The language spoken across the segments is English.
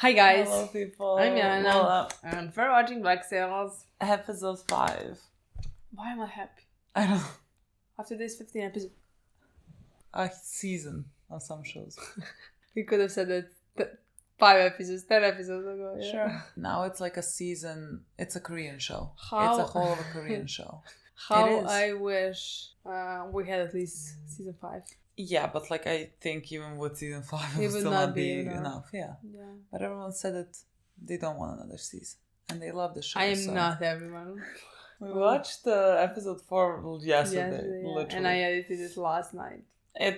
Hi guys. Hello people. I'm Milena. Lola. And we're watching Black Sails. Episode 5. Why am I happy? I don't know. After this 15 episode. A season of some shows. We could have said that 5 episodes, 10 episodes ago. Yeah. Sure. Now it's like a season. It's a Korean show. How- It's a whole of a Korean show. How It is. I wish we had at least season 5. Yeah, but like I think even with season 5 it It would would still not not be be enough. enough. Yeah. Yeah. But everyone said that they don't want another season. And they love the show. I am so. not everyone. We watched episode 4 yesterday. Yeah. Literally. And I edited it last night.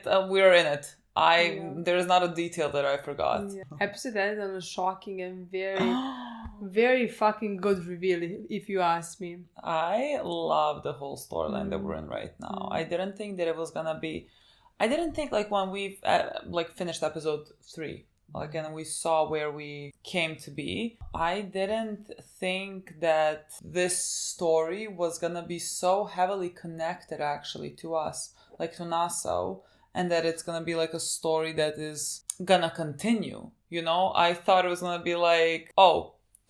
We're in it. Yeah. There's not a detail that I forgot. Yeah. Episode ended on a shocking and very fucking good reveal, if you ask me. I love the whole storyline that we're in right now. I didn't think that it was gonna be. I didn't think like when we've finished episode 3, like and we saw where we came to be. I didn't think that this story was gonna be so heavily connected actually to us, like to Nassau, and that it's gonna be like a story that is gonna continue. You know, I thought it was gonna be like,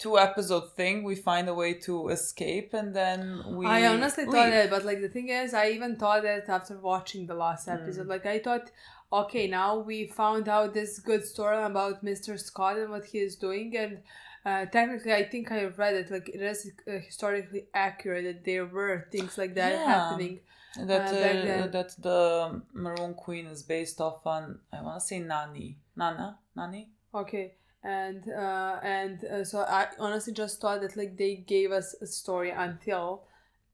2-episode thing, we find a way to escape and then we I honestly leave. thought that, but like the thing is, I even thought that after watching the last episode. Like I thought, okay, now we found out this good story about Mr. Scott and what he is doing, and technically I think I read it, like it is historically accurate that there were things like that happening. That back then. that the Maroon Queen is based off on, I want to say Nani. Okay. And so I honestly just thought that like they gave us a story until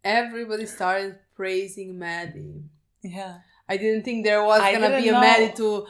everybody started praising Maddie. Yeah. I didn't think there was I gonna be a didn't know. Maddie to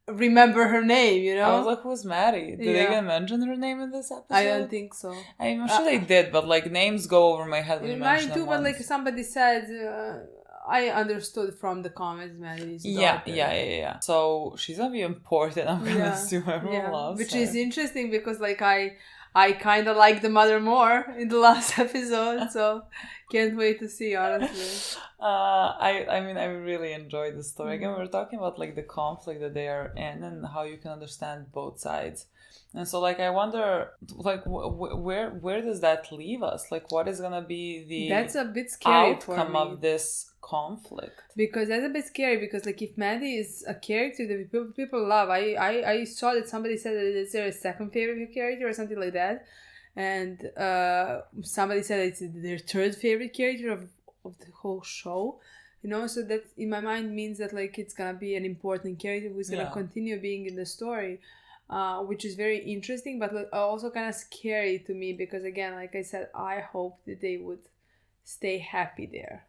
remember her name, you know? I was like, who's Maddie? Did they Yeah. even mention her name in this episode? I don't think so. I'm sure they did, but like names go over my head when you Mine mention too, them but like once. somebody said, I understood from the comments Maddie's daughter. Yeah. So she's gonna be important. I'm gonna assume everyone loves Which her. is interesting because like I kind of like the mother more in the last episode, so can't wait to see, honestly. I mean, I really enjoyed the story. Again, we were talking about like the conflict that they are in and how you can understand both sides. And so, like, I wonder, like, where does that leave us? Like, what is gonna be the That's a bit scary for outcome me. of this conflict? Because that's a bit scary because like if Maddie is a character that people love, I saw that somebody said that it's their second favorite character or something like that, and somebody said it's their third favorite character of the whole show, you know. So that in my mind means that like it's gonna be an important character who's gonna continue being in the story, which is very interesting, but like, also kind of scary to me because again, like I said, I hope that they would stay happy there.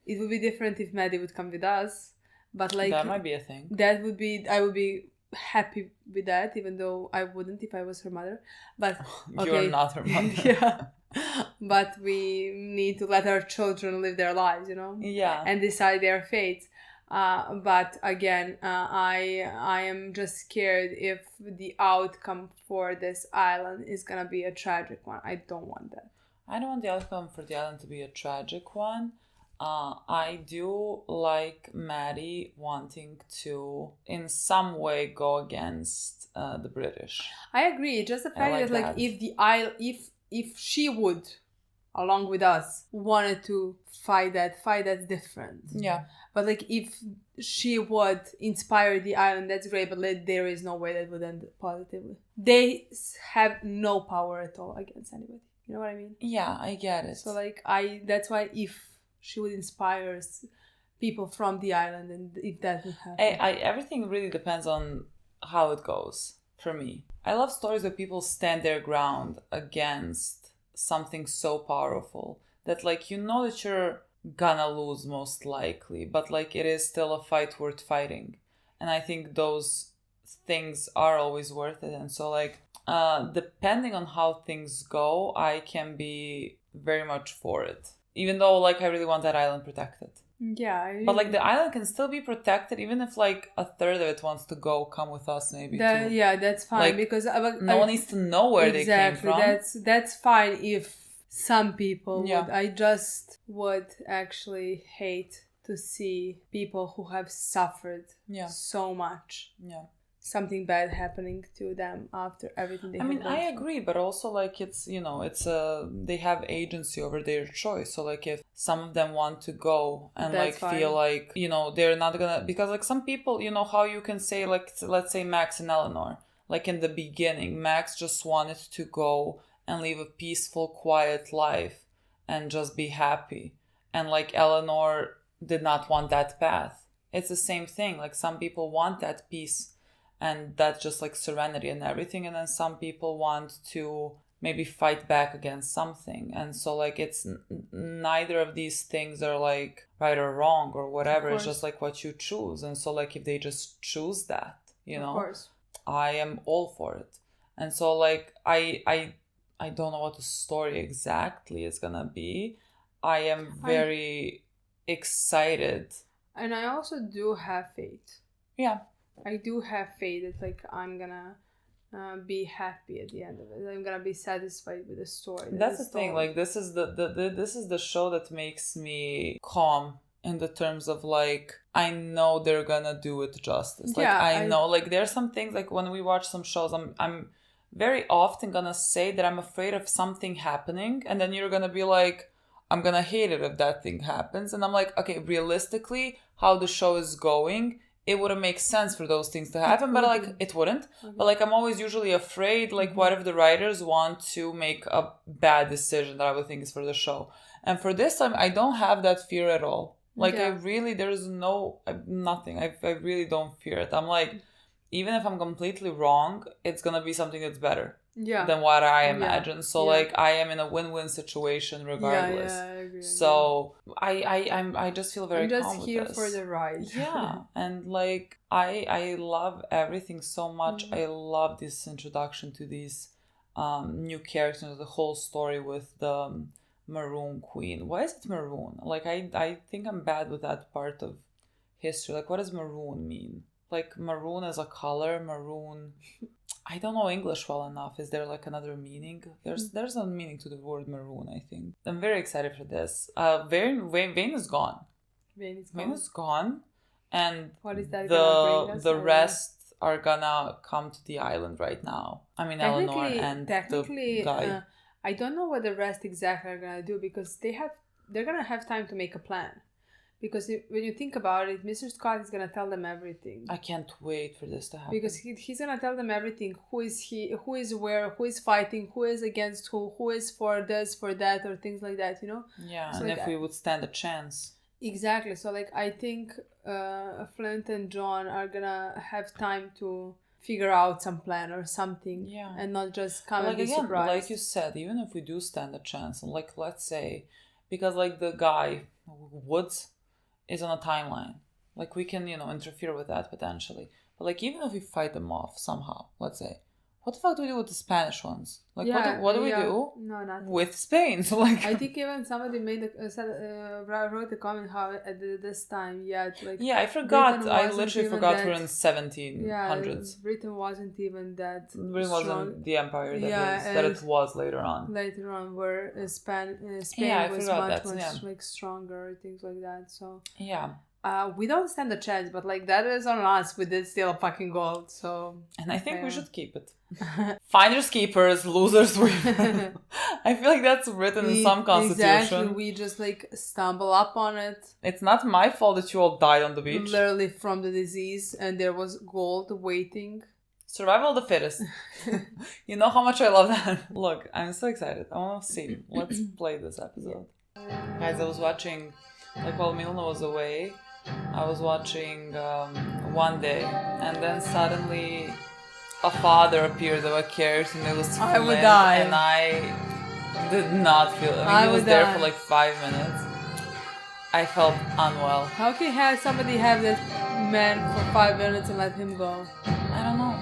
It would be different if Maddie would come with us, but like That might be a thing. I would be happy with that, even though I wouldn't if I was her mother. But okay. You're not her mother. Yeah. But we need to let our children live their lives, you know? Yeah. And decide their fates. But again, I am just scared if the outcome for this island is gonna be a tragic one. I don't want that. I don't want the outcome for the island to be a tragic one. I do like Maddie wanting to, in some way, go against the British. I agree. Just the fact like that, like, if she would, along with us, wanted to fight that's different. Yeah. But like, if she would inspire the island, that's great. But like, there is no way that would end positively. They have no power at all against anybody. You know what I mean? Yeah, I get it. So like, that's why if she would inspire people from the island, and if that would happen. Everything really depends on how it goes for me. I love stories where people stand their ground against something so powerful that like you know that you're gonna lose most likely, but like it is still a fight worth fighting. And I think those things are always worth it. And so like depending on how things go, I can be very much for it. Even though, like, I really want that island protected. Yeah. But, like, the island can still be protected even if, like, a third of it wants to come with us, maybe, too. Yeah, that's fine. Like, because no one needs to know where they came from. That's fine if some people would. Yeah. I just would actually hate to see people who have suffered so much. Yeah. something bad happening to them after everything they I have mean, gone I through. agree, but also like it's they have agency over their choice. So like if some of them want to go and That's like feel fine. like they're not gonna, because like some people, how you can say, like, let's say Max and Elanor, like in the beginning, Max just wanted to go and live a peaceful, quiet life and just be happy, and like Elanor did not want that path. It's the same thing. Like some people want that peace and that's just like serenity and everything, and then some people want to maybe fight back against something, and so like it's neither of these things are like right or wrong or whatever. It's just like what you choose, and so like if they just choose that, Of course. I am all for it. And so like I don't know what the story exactly is gonna be. I am very excited, and I also do have faith. Yeah, I do have faith that like I'm gonna be happy at the end of it. I'm gonna be satisfied with the story. That's the thing. Like this is this is the show that makes me calm in the terms of like I know they're gonna do it justice. Like I know like there's some things like when we watch some shows, I'm very often gonna say that I'm afraid of something happening, and then you're gonna be like, I'm gonna hate it if that thing happens, and I'm like, okay, realistically, how the show is going, it wouldn't make sense for those things to happen, but like it wouldn't. Okay. But like I'm always usually afraid, like what if the writers want to make a bad decision that I would think is for the show. And for this time, I don't have that fear at all. Like I really, there's nothing. I really don't fear it. I'm like, even if I'm completely wrong, it's gonna be something that's better than what I imagine. So like I am in a win-win situation regardless. I agree. So I just feel very calm with this. I'm just here for the ride. Yeah, and like I love everything so much. I love this introduction to these new characters, the whole story with the Maroon Queen. Why is it maroon? Like I think I'm bad with that part of history. Like what does maroon mean? Like maroon as a color, maroon. I don't know English well enough. Is there like another meaning? There's a meaning to the word maroon, I think. I'm very excited for this. Vane is gone. Vane is gone. And what is that the rest are gonna come to the island right now. I mean, Elanor and the guy. I don't know what the rest exactly are gonna do, because they're gonna have time to make a plan. Because when you think about it, Mr. Scott is going to tell them everything. I can't wait for this to happen. Because he's going to tell them everything. Who is where, who is fighting, who is against who is for this, for that, or things like that, Yeah, so and like, if we would stand a chance. Exactly. So like I think Flint and John are going to have time to figure out some plan or something. Yeah. And not just come and be again, surprised. Like you said, even if we do stand a chance, and like let's say, because like the guy, Woods, is on a timeline. Like we can, interfere with that potentially. But like even if we fight them off somehow, let's say, what the fuck do we do with the Spanish ones? Like what do we do? No, nothing. With Spain? So like I think even somebody wrote a comment how at this time, I forgot. I literally forgot we're in 1700s. Yeah, Britain wasn't even that. Britain wasn't the empire that it was later on. Later on, where Spain was much like stronger, things like that. So we don't stand a chance, but like that is on us. We did steal a fucking gold, so. And I think we should keep it. Finders keepers, losers win. I feel like that's written in some constitution. Exactly, we just like stumble up on it. It's not my fault that you all died on the beach. Literally from the disease, and there was gold waiting. Survival of the fittest. You know how much I love that. Look, I'm so excited. I want to see. Let's play this episode. Guys, I was watching, like while Milena was away, I was watching One Day, and then suddenly a father appeared of a character, and it was Flint, I would die. And I did not feel. I mean, he was there for like 5 minutes. I felt unwell. How can somebody have that man for 5 minutes and let him go? I don't know.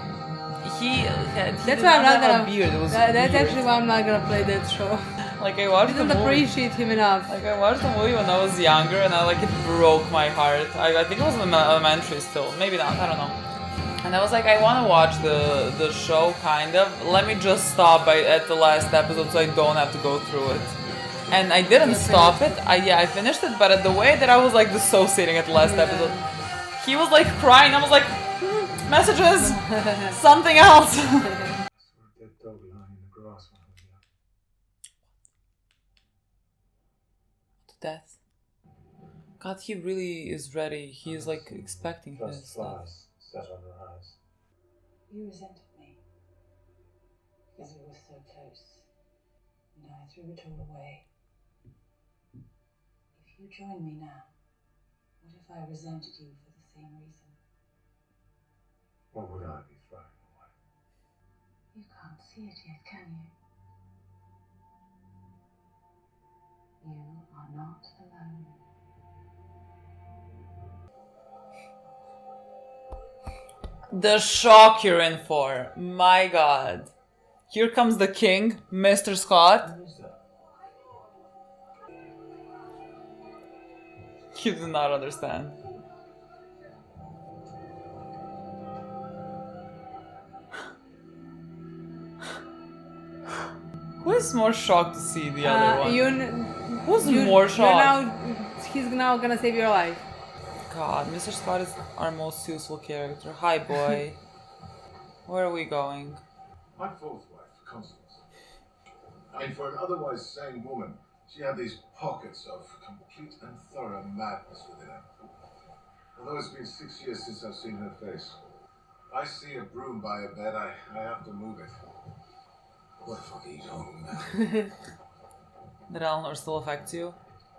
That's why I'm not gonna. A beard. It was that's weird. Actually why I'm not gonna play that show. Like I watched the movie. Appreciate him enough. Like I watched the movie when I was younger, and it broke my heart. I think I was in elementary still, maybe not. I don't know. And I was like, I want to watch the show, kind of. Let me just stop at the last episode so I don't have to go through it. And I didn't stop it. I finished it, but at the way that I was like dissociating at the last episode, he was like crying. I was like, Messages! Something else! I saw a dead dog lying in the grass when I was young. To death. God, he really is ready. He's like expecting Just his stuff. flies set on her eyes. You resented me because we were so close, and I threw it all away. If you join me now, what if I resented you for the same reason? What would I be throwing away? You can't see it yet, can you? You are not alone. The shock you're in for. My God. Here comes the king, Mr. Scott. Who is that? You do not understand. Who is more shocked to see the other one? Who's more shocked? He's now gonna save your life. God, Mr. Scott is our most useful character. Hi, boy. Where are we going? My fourth wife, Constance. I mean, for an otherwise sane woman, she had these pockets of complete and thorough madness within her. Although it's been 6 years since I've seen her face, I see a broom by her bed, I have to move it. What the fuck are you talking about? That Elanor still affects you?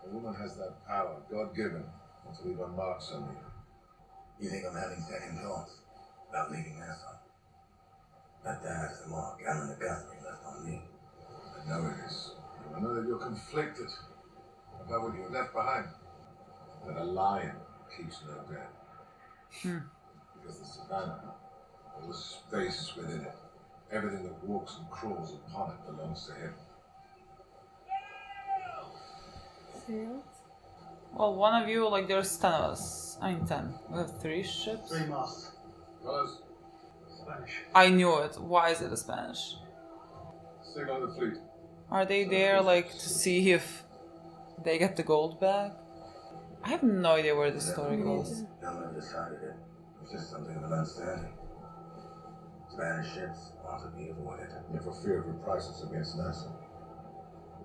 A woman has that power, God-given, to leave a mark on you. You think I'm having second thoughts about leaving that son? That has the mark Alan the Guthrie left on me. I know it is. I know that you're conflicted about what you left behind. That a lion keeps no dead. Because the savannah, all the space within it, everything that walks and crawls upon it belongs to him. Sails? Well, one of you, like, there's 10 of us. I mean, 10. We have 3 ships? 3 masts. Fellas, Spanish. I knew it. Why is it a Spanish? signal the fleet. Are they there, like, to see if they get the gold back? I have no idea where this story goes. No one decided it. It's just something of an understanding. Spanish ships are to be avoided. Yeah, for fear of reprisals against NASA.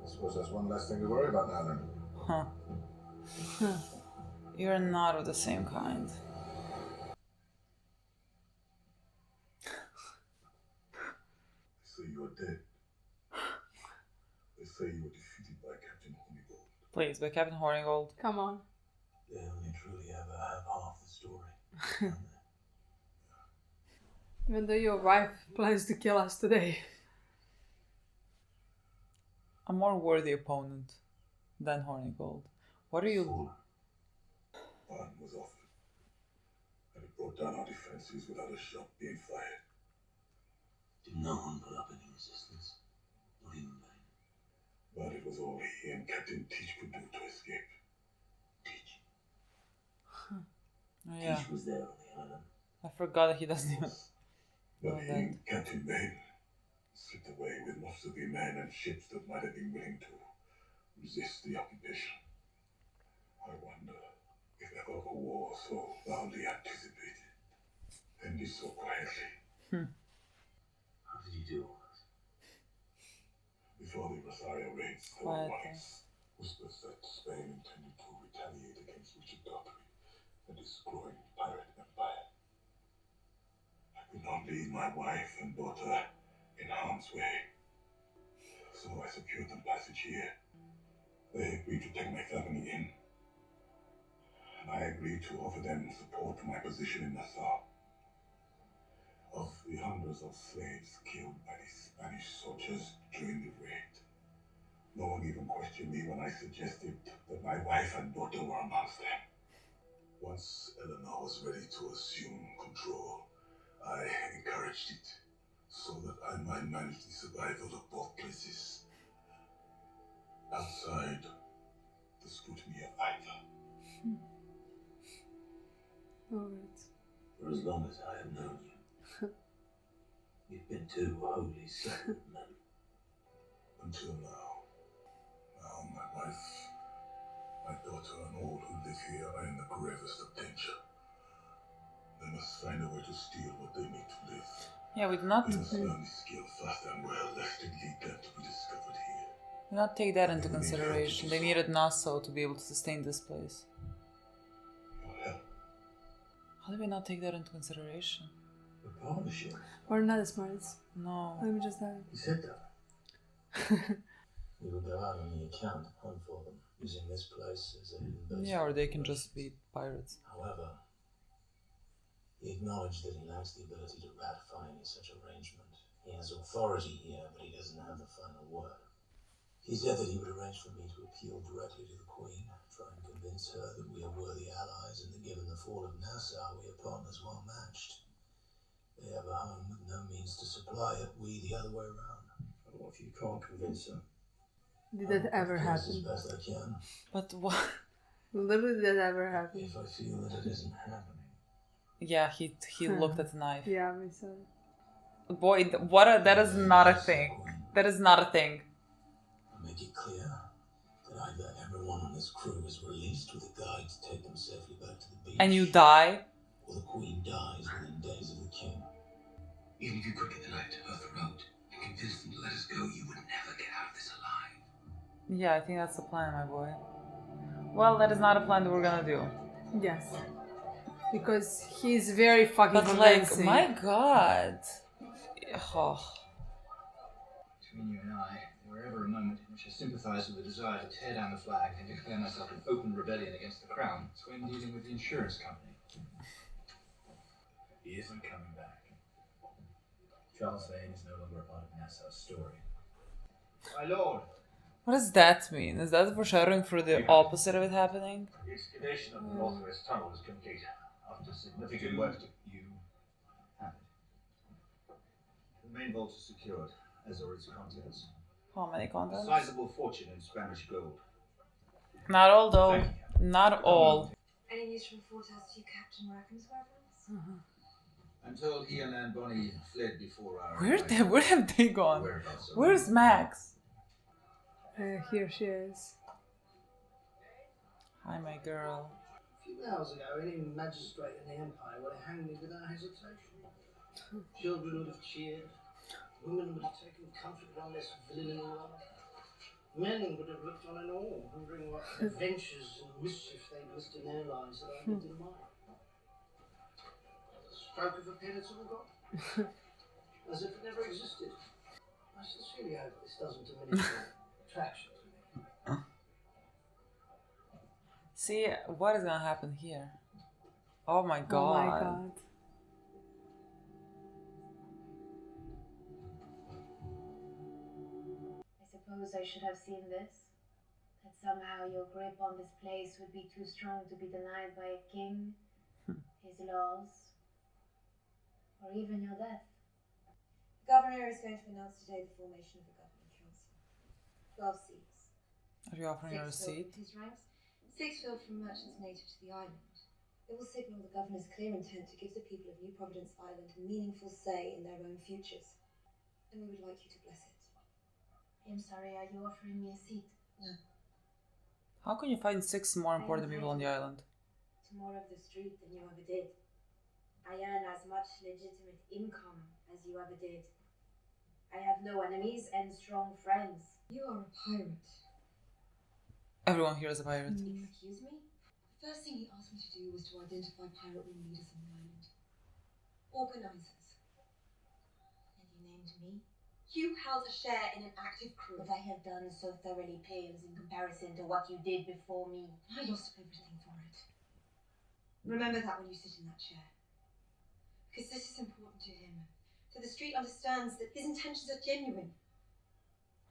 I suppose that's one less thing to worry about now then. Huh. You're not of the same kind. They say you're dead. They say you were defeated by Captain Honeygold. Please, by Captain Hornigold. Come on. They only truly ever have half the story. Even though your wife plans to kill us today. A more worthy opponent than Hornigold. What are you... One was offered, and it brought down our defenses without a shot being fired. Did no one put up any resistance? Not even Bane. But it was all he and Captain Teach could do to escape. Teach. Oh, yeah. Teach was there on the island. I forgot that he doesn't even... But Oh, he that. and Captain Bane slipped away with most of the men and ships that might have been willing to resist the occupation. I wonder if ever a war so loudly anticipated ended so quietly. How did you do all this? Before the Rosario raids, there were warnings. Whispers that Spain intended to retaliate against Richard Guthrie and his growing pirate empire. I could not leave my wife and daughter in harm's way. So I secured them passage here. They agreed to take my family in. And I agreed to offer them support for my position in Nassau. Of the hundreds of slaves killed by the Spanish soldiers during the raid, no one even questioned me when I suggested that my wife and daughter were amongst them. Once Elanor was ready to assume control, I encouraged it so that I might manage the survival of both places. Outside the scrutiny of either. Alright. For as long as I have known you, you've been two wholly separate men. Until now. Now my wife, my daughter, and all who live here are in the gravest of danger. The must find a way to steal what they need to live. Yeah, we do not. We must learn the skill fast and well, lest it lead them to be discovered here. Do not take that into consideration. They needed Nassau to be able to sustain this place. Your help. How do we not take that into consideration? The partnership. We're not as smart. No. Let me just have He said that. We will go out on the account to hunt for them, using this place as a hidden base. Yeah, or they can just be pirates. However, he acknowledged that he lacks the ability to ratify any such arrangement. He has authority here, but he doesn't have the final word. He said that he would arrange for me to appeal directly to the Queen, try and convince her that we are worthy allies and that given the fall of Nassau, we are partners well matched. They have a home with no means to supply it, we the other way around. What if you can't convince her? Did that ever As happen? best I can. But what? Literally, did that ever happen? If I feel that it isn't happening. Yeah, he looked at the knife. Yeah, me so. Boy, that is not a thing. That is not a thing. I'll make it clear that either everyone on this crew is released with a guide to take them safely back to the beach. And you die? Or the Queen dies within days of the King. Even if you could get the knife to her throat and convince them to let us go, you would never get out of this alive. Yeah, I think that's the plan, my boy. Well, that is not a plan that we're gonna do. Yes. Because he's very fucking But like, convincing. my god. Oh. Between you and I, there were ever a moment in which I sympathized with the desire to tear down the flag and declare myself in open rebellion against the crown. It's when dealing with the insurance company. He isn't coming back. Charles Vane is no longer a part of Nassau's story. My lord, What does that mean? Is that foreshadowing for the opposite of it happening? The excavation of the Northwest Tunnel is complete. After significant work, you have it. The main vault is secured, as are its contents. How many A contents? sizable fortune in Spanish gold. Not all though. Not all. Any news from Fort as to Captain Rackham's whereabouts? I'm told he and Anne Bonny fled before our Where have they gone? whereabouts are Where's Max? Here she is. Hi, my girl. A few hours ago, any magistrate in the Empire would have hanged me without hesitation. Children would have cheered. Women would have taken comfort on this villainy life. Men would have looked on in awe, wondering what adventures and mischief they'd missed in their lives that I lived in mine. A stroke of a pen, it's all gone. As if it never existed. I sincerely hope this doesn't diminish your attraction to me. See, what is gonna happen here? Oh my god. Oh my god. I suppose I should have seen this. That somehow your grip on this place would be too strong to be denied by a king, his laws, or even your death. The governor is going to announce today the formation of a governing council. 12 seats. Are you offering her a 6 filled seat? with his ranks, 6 filled from merchants native to the island. It will signal the governor's clear intent to give the people of New Providence Island a meaningful say in their own futures. And we would like you to bless it. I'm sorry, are you offering me a seat? No. How can you find 6 more important people on the island? To more of the street than you ever did. I earn as much legitimate income as you ever did. I have no enemies and strong friends. You are a pirate. Everyone here is a pirate. Excuse me? The first thing he asked me to do was to identify pirate ring leaders on the island. Organizers. And you named me? You held a share in an active crew. What I have done so thoroughly pales in comparison to what you did before me. I lost everything for it. Remember that when you sit in that chair. Because this is important to him. So the street understands that his intentions are genuine.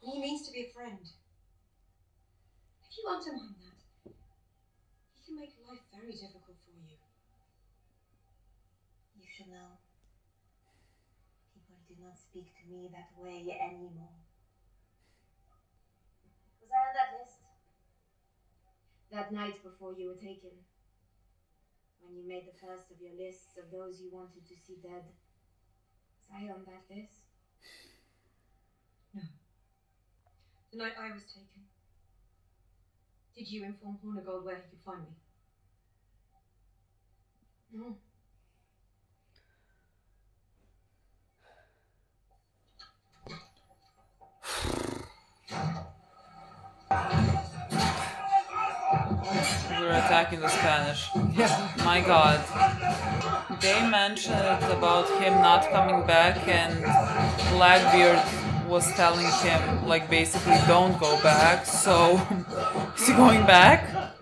And he means to be a friend. If you undermine that, he can make life very difficult for you. You should know. People do not speak to me that way anymore. Was I on that list? That night before you were taken. When you made the first of your lists of those you wanted to see dead. Was I on that list? No. The night I was taken, did you inform Hornigold where he could find me? No. they're attacking the Spanish. Yeah. My god. They mentioned about him not coming back, and Blackbeard was telling him, like, basically, don't go back. So, is he going back?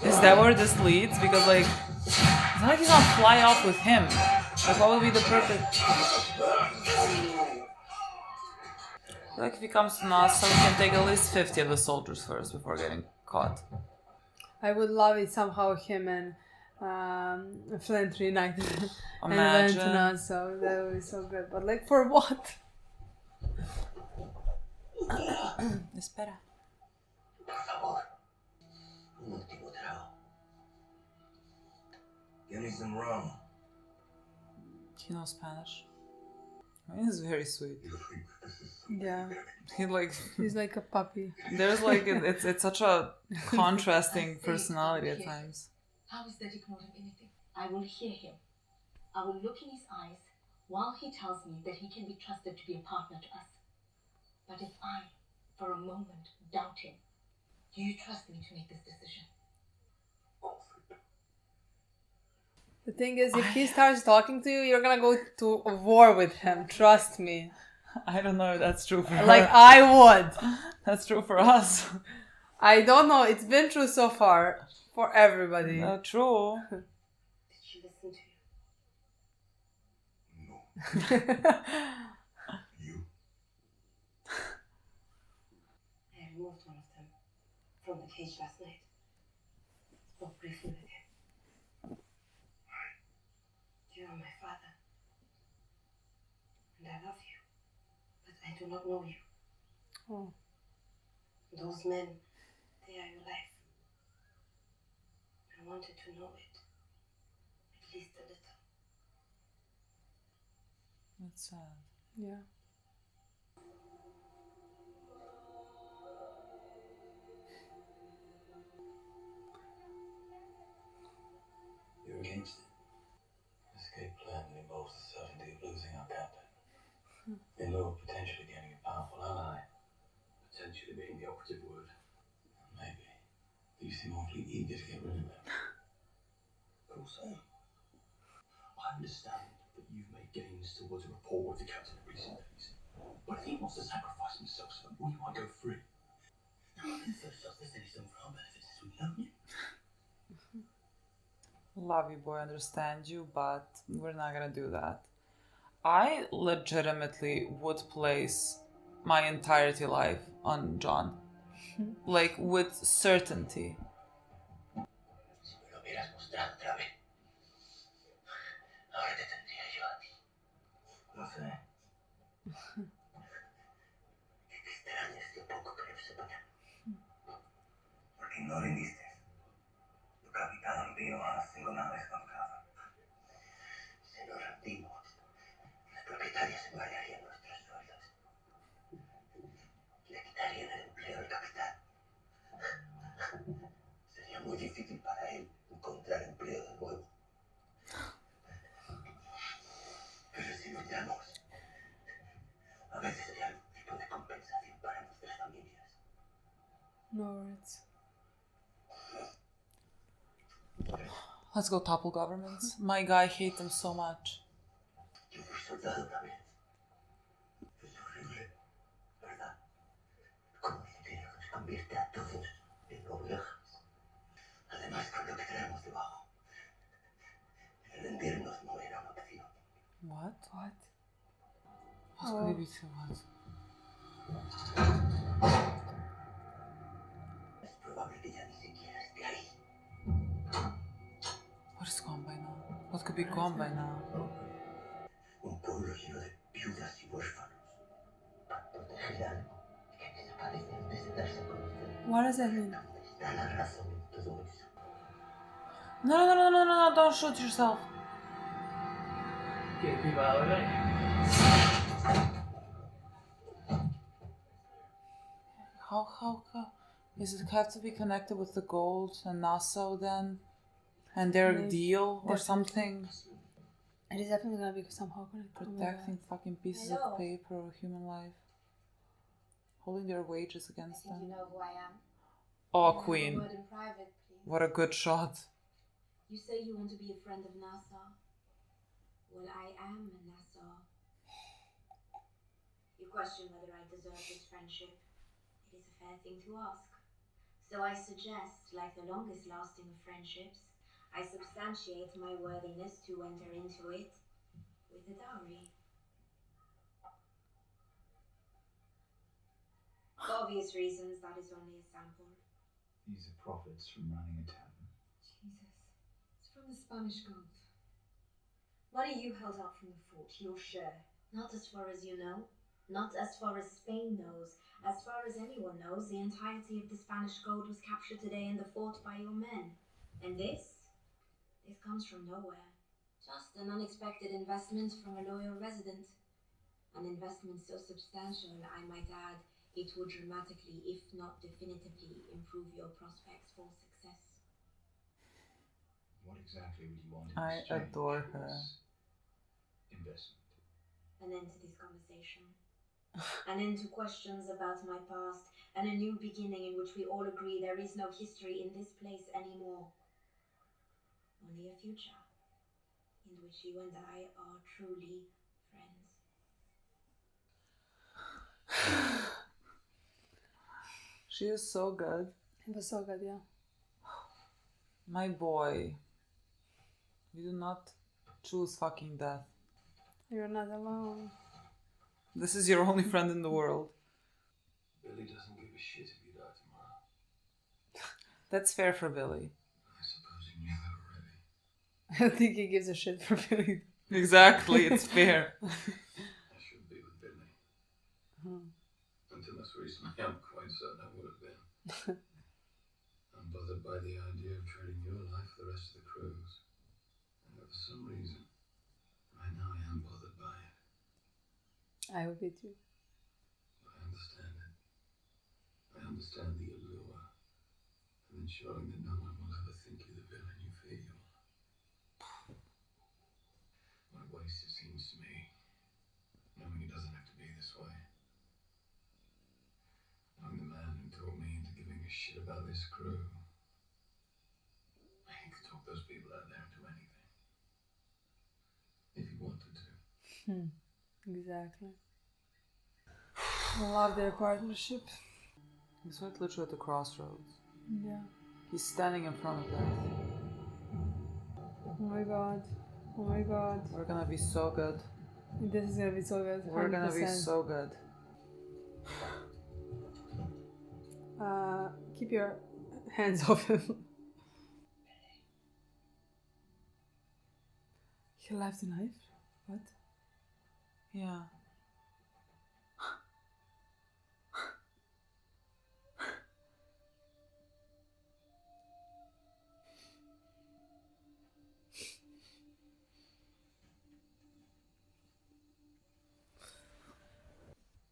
Is that where this leads? Because, like, it's not like he's gonna fly off with him. Like, what would be the purpose? Like, if he comes to Nassau, we can take at least 50 of the soldiers first before getting caught. I would love it somehow him and Flint reunited and went to Nassau. That would be so good. But like, for what? Espera. Por favor. Un último trago. Give me some rum. He knows Spanish. I mean, he's very sweet. Yeah. He's like a puppy. There's like it's such a contrasting personality at times. How is that ignoring anything? I will hear him. I will look in his eyes while he tells me that he can be trusted to be a partner to us. But if I, for a moment, doubt him, do you trust me to make this decision? The thing is, if he starts talking to you, you're gonna go to a war with him. Trust me. I don't know if that's true for her. Like, I would. That's true for us. I don't know. It's been true so far. For everybody. True. Did she listen to you? No. You? I removed one of them from the cage last night. Spoke briefly with him. You are my father. And I love you. But I do not know you. Oh. Those men, they are your life. I wanted to know it. At least a little. That's sad. Yeah. You're against it. Escape plan that involves the certainty of losing our captain. In lieu of potentially gaining a powerful ally. Potentially being the operative word. Maybe. You seem awfully eager to get rid of him. Of course I am. I understand that you've made gains towards a rapport with the captain in recent days. But if he wants to sacrifice himself so that we might go free, now I think there's anything for our benefits as we know him. Love you, boy, understand you, but we're not gonna do that. I legitimately would place my entirety life on John. Like, with certainty. Si me lo hubieras mostrado otra vez, ahora te tendría yo a ti. Lo sé. Que te extrañes lo poco que nos separa. Porque no viniste. Tu capitán envió a las 5 naves con caza. Si nos rendimos, las propietarias embargarían nuestros sueldos. Le quitarían el empleo al capitán. Sería muy difícil para él encontrar empleo de nuevo. Pero si luchamos, a veces hay algún tipo de compensación para nuestras familias. No words. Let's go topple governments. My guy hates them so much. Yo fui soldado también. Es horrible, ¿verdad? Como el dinero nos convierte a todos en ovejas. Además, con lo que traemos debajo, el rendirnos no era una opción. What? What? What could it be to what? Es probable que ya ni siquiera esté ahí. What is gone by now? What could be gone by now? Un pueblo lleno de viudas y huérfanos. Para proteger algo que desaparece antes de darse a conocer. What does that mean? ¿Dónde está la razón en todo eso? No, don't shoot yourself. ¿Qué privado era? How is it have to be connected with the gold and Nassau then? And their Yes, deal or definitely. something? It is definitely gonna be somehow connected. Protecting fucking pieces Hello. of paper or human life. Holding their wages I against think you them. know who I am. Oh, Can I have a queen. word in private, please? What a good shot. You say you want to be a friend of Nassau. Well, I am a Nassau. You question whether I deserve this friendship. It is a fair thing to ask. So I suggest, like the longest lasting of friendships, I substantiate my worthiness to enter into it with a dowry. For obvious reasons, that is only a sample. These are profits from running a tavern. Jesus. It's from the Spanish gold. Money you held out from the fort, your share. Not as far as you know. Not as far as Spain knows. As far as anyone knows, the entirety of the Spanish gold was captured today in the fort by your men. And this comes from nowhere. Just an unexpected investment from a loyal resident. An investment so substantial, I might add, it would dramatically, if not definitively, improve your prospects for success. What exactly would you want in I exchange adore for her. this investment? An end to this conversation. An end to questions about my past, and a new beginning in which we all agree there is no history in this place anymore. Only a future in which you and I are truly friends. She is so good. It was so good, yeah. My boy. You do not choose fucking death. You're not alone. This is your only friend in the world. Billy doesn't give a shit if you die tomorrow. That's fair for Billy. I suppose you knew that already. I don't think he gives a shit for Billy. Exactly, it's fair. I should be with Billy. Until this recently, I'm quite certain I would have been. I'm bothered by the idea of trading your life for the rest of the crew's. And for some reason, right now I am bothered by it. I would be too. I understand it. I understand the allure of ensuring that no one will ever think you the villain you fear you are. What a waste it seems to me, knowing it doesn't have to be this way. Knowing the man who talked me into giving a shit about this crew. He could talk those people out there into anything. If he wanted to. Exactly. I love their partnership. He's like literally at the crossroads. Yeah. He's standing in front of death. Oh my god. Oh my god. We're gonna be so good. This is gonna be so good. 100%. We're gonna be so good. Keep your hands off him. He left the knife? What? Yeah.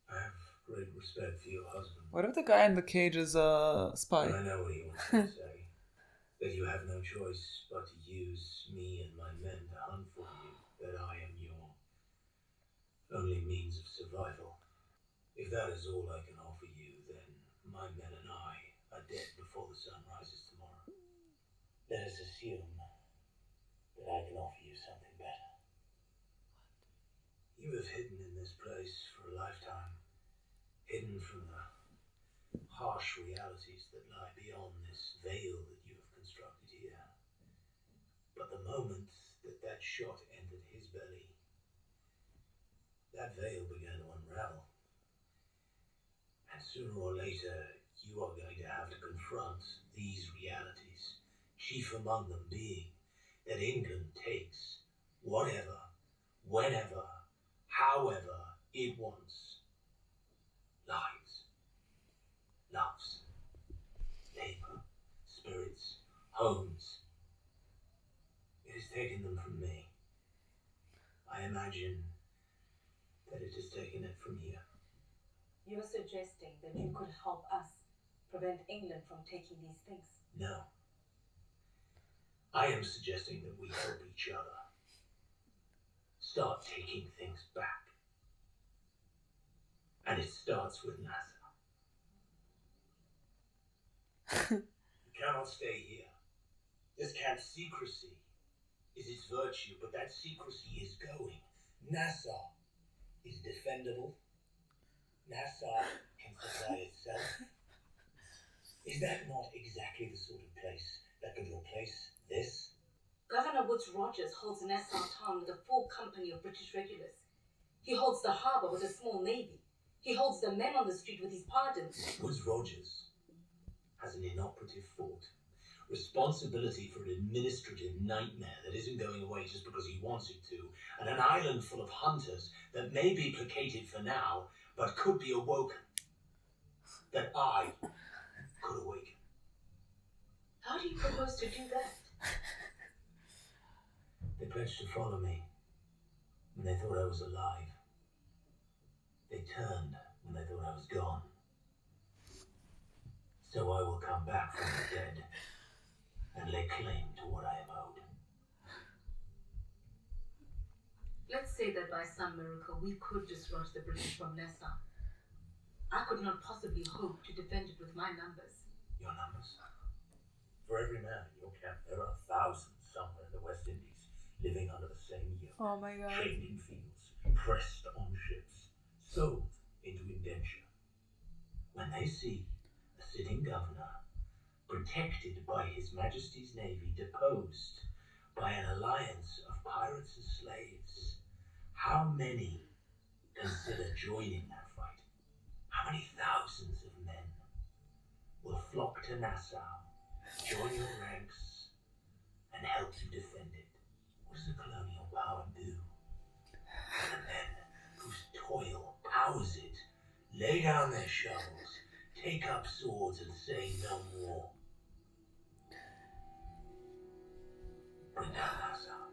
I have great respect for your husband. What if the guy in the cage is a spy? And I know what he wants to say. That you have no choice but to use me and my men to hunt for you. That I am your only means of survival. If that is all I can offer you, then my men and I are dead before the sun rises tomorrow. Let us assume that I can offer you something better. You have hidden in this place for a lifetime. Hidden from the harsh realities that lie beyond this veil that you have constructed here. But the moment that shot entered his belly, that veil began to unravel. And sooner or later, you are going to have to confront these realities, chief among them being that England takes whatever, whenever, however it wants. Lives, loves, labor, spirits, homes. It has taken them from me. I imagine that it has taken it from you. You're suggesting that you could help us prevent England from taking these things? No. I am suggesting that we help each other. Start taking things back. And it starts with NASA. You cannot stay here. This camp's secrecy is its virtue, but that secrecy is going. Nassau is defendable. Nassau can supply itself. Is that not exactly the sort of place that could replace this? Governor Woods Rogers holds Nassau town with a full company of British regulars. He holds the harbour with a small navy. He holds the men on the street with his pardons. Woods Rogers has an inoperative fort. Responsibility for an administrative nightmare that isn't going away just because he wants it to, and an island full of hunters that may be placated for now, but could be awoken. That I could awaken. How do you propose to do that? They pledged to follow me when they thought I was alive. They turned when they thought I was gone. So I will come back from the dead and lay claim to what I am owed. Let's say that by some miracle we could dislodge the British from Nassau. I could not possibly hope to defend it with my numbers. Your numbers? For every man in your camp, there are thousands somewhere in the West Indies living under the same yoke. Oh my god. Trained in fields, pressed on ships, sold into indenture. When they see a sitting governor protected by His Majesty's Navy, deposed by an alliance of pirates and slaves, how many consider joining that fight? How many thousands of men will flock to Nassau, join your ranks, and help you defend it? What does the colonial power do? And the men whose toil powers it lay down their shovels, take up swords, and say no more. Bring down Nassau.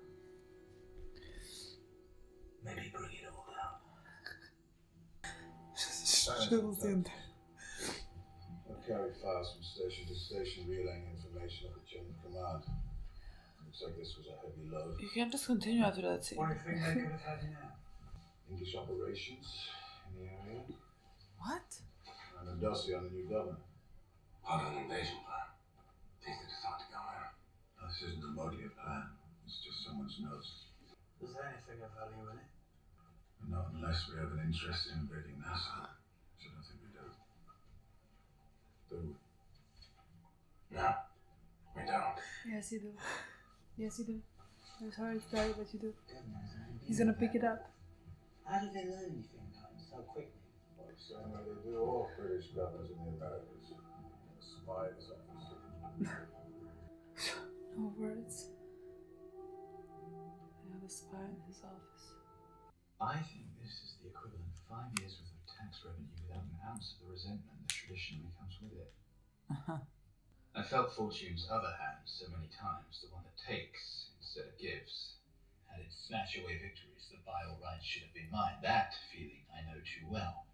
Maybe bring it all down. I've carried files from station to station, relaying information of the chain of command. Looks like this was a heavy load. You can just continue after that scene. What do you think they could have had in there? English operations in the area, What? and a dossier on the new governor. Part of an invasion plan. Think they decided to go in. This isn't remotely a plan. It's just someone's notes. Was there anything of value in it? Not unless we have an interest in invading Nassau. So I don't think we do. Do we? No, we don't. Yes, you do. Yes, you do. I'm sorry to tell you, but you do. Goodness, He's gonna pick it up. How did they learn anything about him so quickly? Well, the same way they do all British governors in the Americas. Spy in his office. No words. I have a spy in his office. I think this is the equivalent of 5 years worth of tax revenue without an ounce of the resentment that traditionally comes with it. I felt Fortune's other hand so many times, the one that takes instead of gives. Had it snatch away victories that by all rights should have been mine. That feeling I know too well,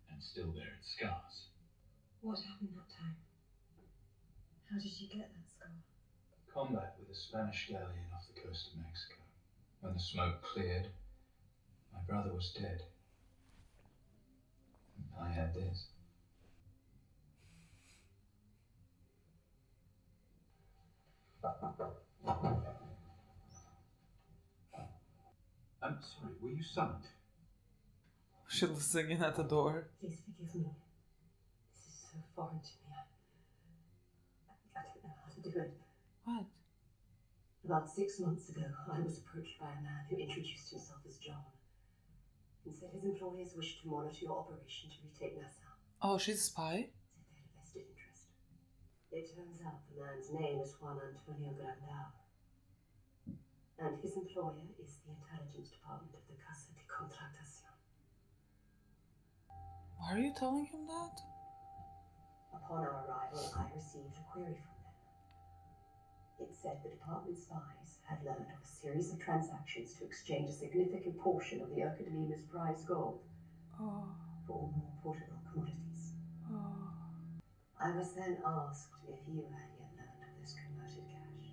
and still bear its scars. What happened that time? How did you get that scar? Combat with a Spanish galleon off the coast of Mexico. When the smoke cleared, my brother was dead. I had this. I'm sorry, were you summoned? She was singing at the door. Please forgive me. This is so foreign to me. I don't know how to do it. What? About 6 months ago, I was approached by a man who introduced himself as John and said his employers wished to monitor your operation to retake Nassau. Oh, she's a spy? Said they had a vested interest. It turns out the man's name is Juan Antonio Grandau, and his employer is the intelligence department of the Casa de Contratación. Why are you telling him that? Upon our arrival, I received a query from them. It said the department's spies had learned of a series of transactions to exchange a significant portion of the Academia's prize gold for more portable commodities. I was then asked if you had yet learned of this converted cash.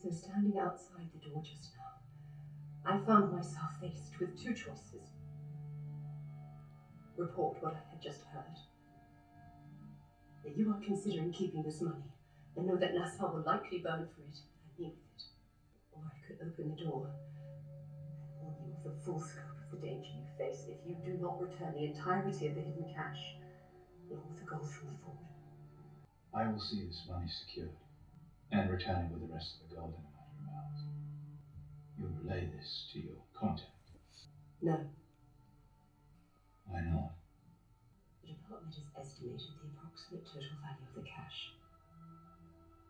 So standing outside the door just now, I found myself faced with two choices. Report what I had just heard, that you are considering keeping this money and know that Nassau will likely burn for it and me with it. Or I could open the door and warn you of the full scope of the danger you face if you do not return the entirety of the hidden cash, along with the gold from the fort. I will see this money secured and return it with the rest of the gold in a matter of hours. You'll relay this to your contact. No. Why not? The department has estimated the approximate total value of the cash,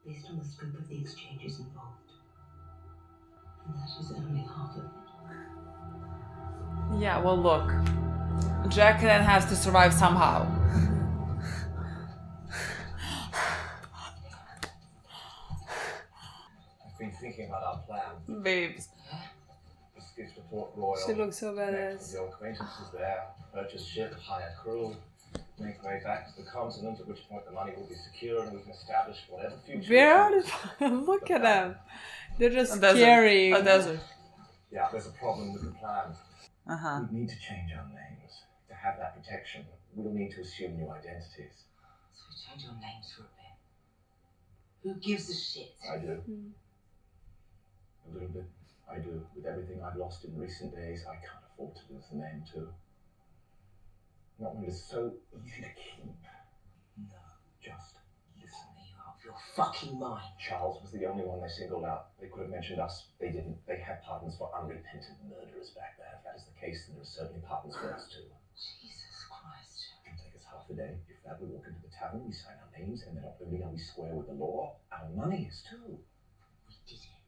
based on the scope of the exchanges involved. And that is only half of it. Yeah, well, look. Jacqueline has to survive somehow. I've been thinking about our plan. Babes. Skip to Port Royal. She looks so connect with badass. the acquaintances there. Purchase ship, hire crew. Make way back to the continent, at which point the money will be secured and we can establish whatever future. Where are they? Look at them. They're just A desert. carrying. A desert. Yeah, there's a problem with the plan. Uh-huh. We need to change our names. To have that protection, we'll need to assume new identities. So we change our names for a bit. Who gives a shit? I do. A little bit. I do. With everything I've lost in recent days, I can't afford to lose the name too. Not when it's so easy to keep. No. Just listen. Are you out of your fucking mind? Charles was the only one they singled out. They could have mentioned us. They didn't. They had pardons for unrepentant murderers back there. If that is the case, then there are certainly pardons for us too. Jesus Christ. It can take us half a day. If that, we walk into the tavern, we sign our names, and then not only are we square with the law, our money is too. We did it.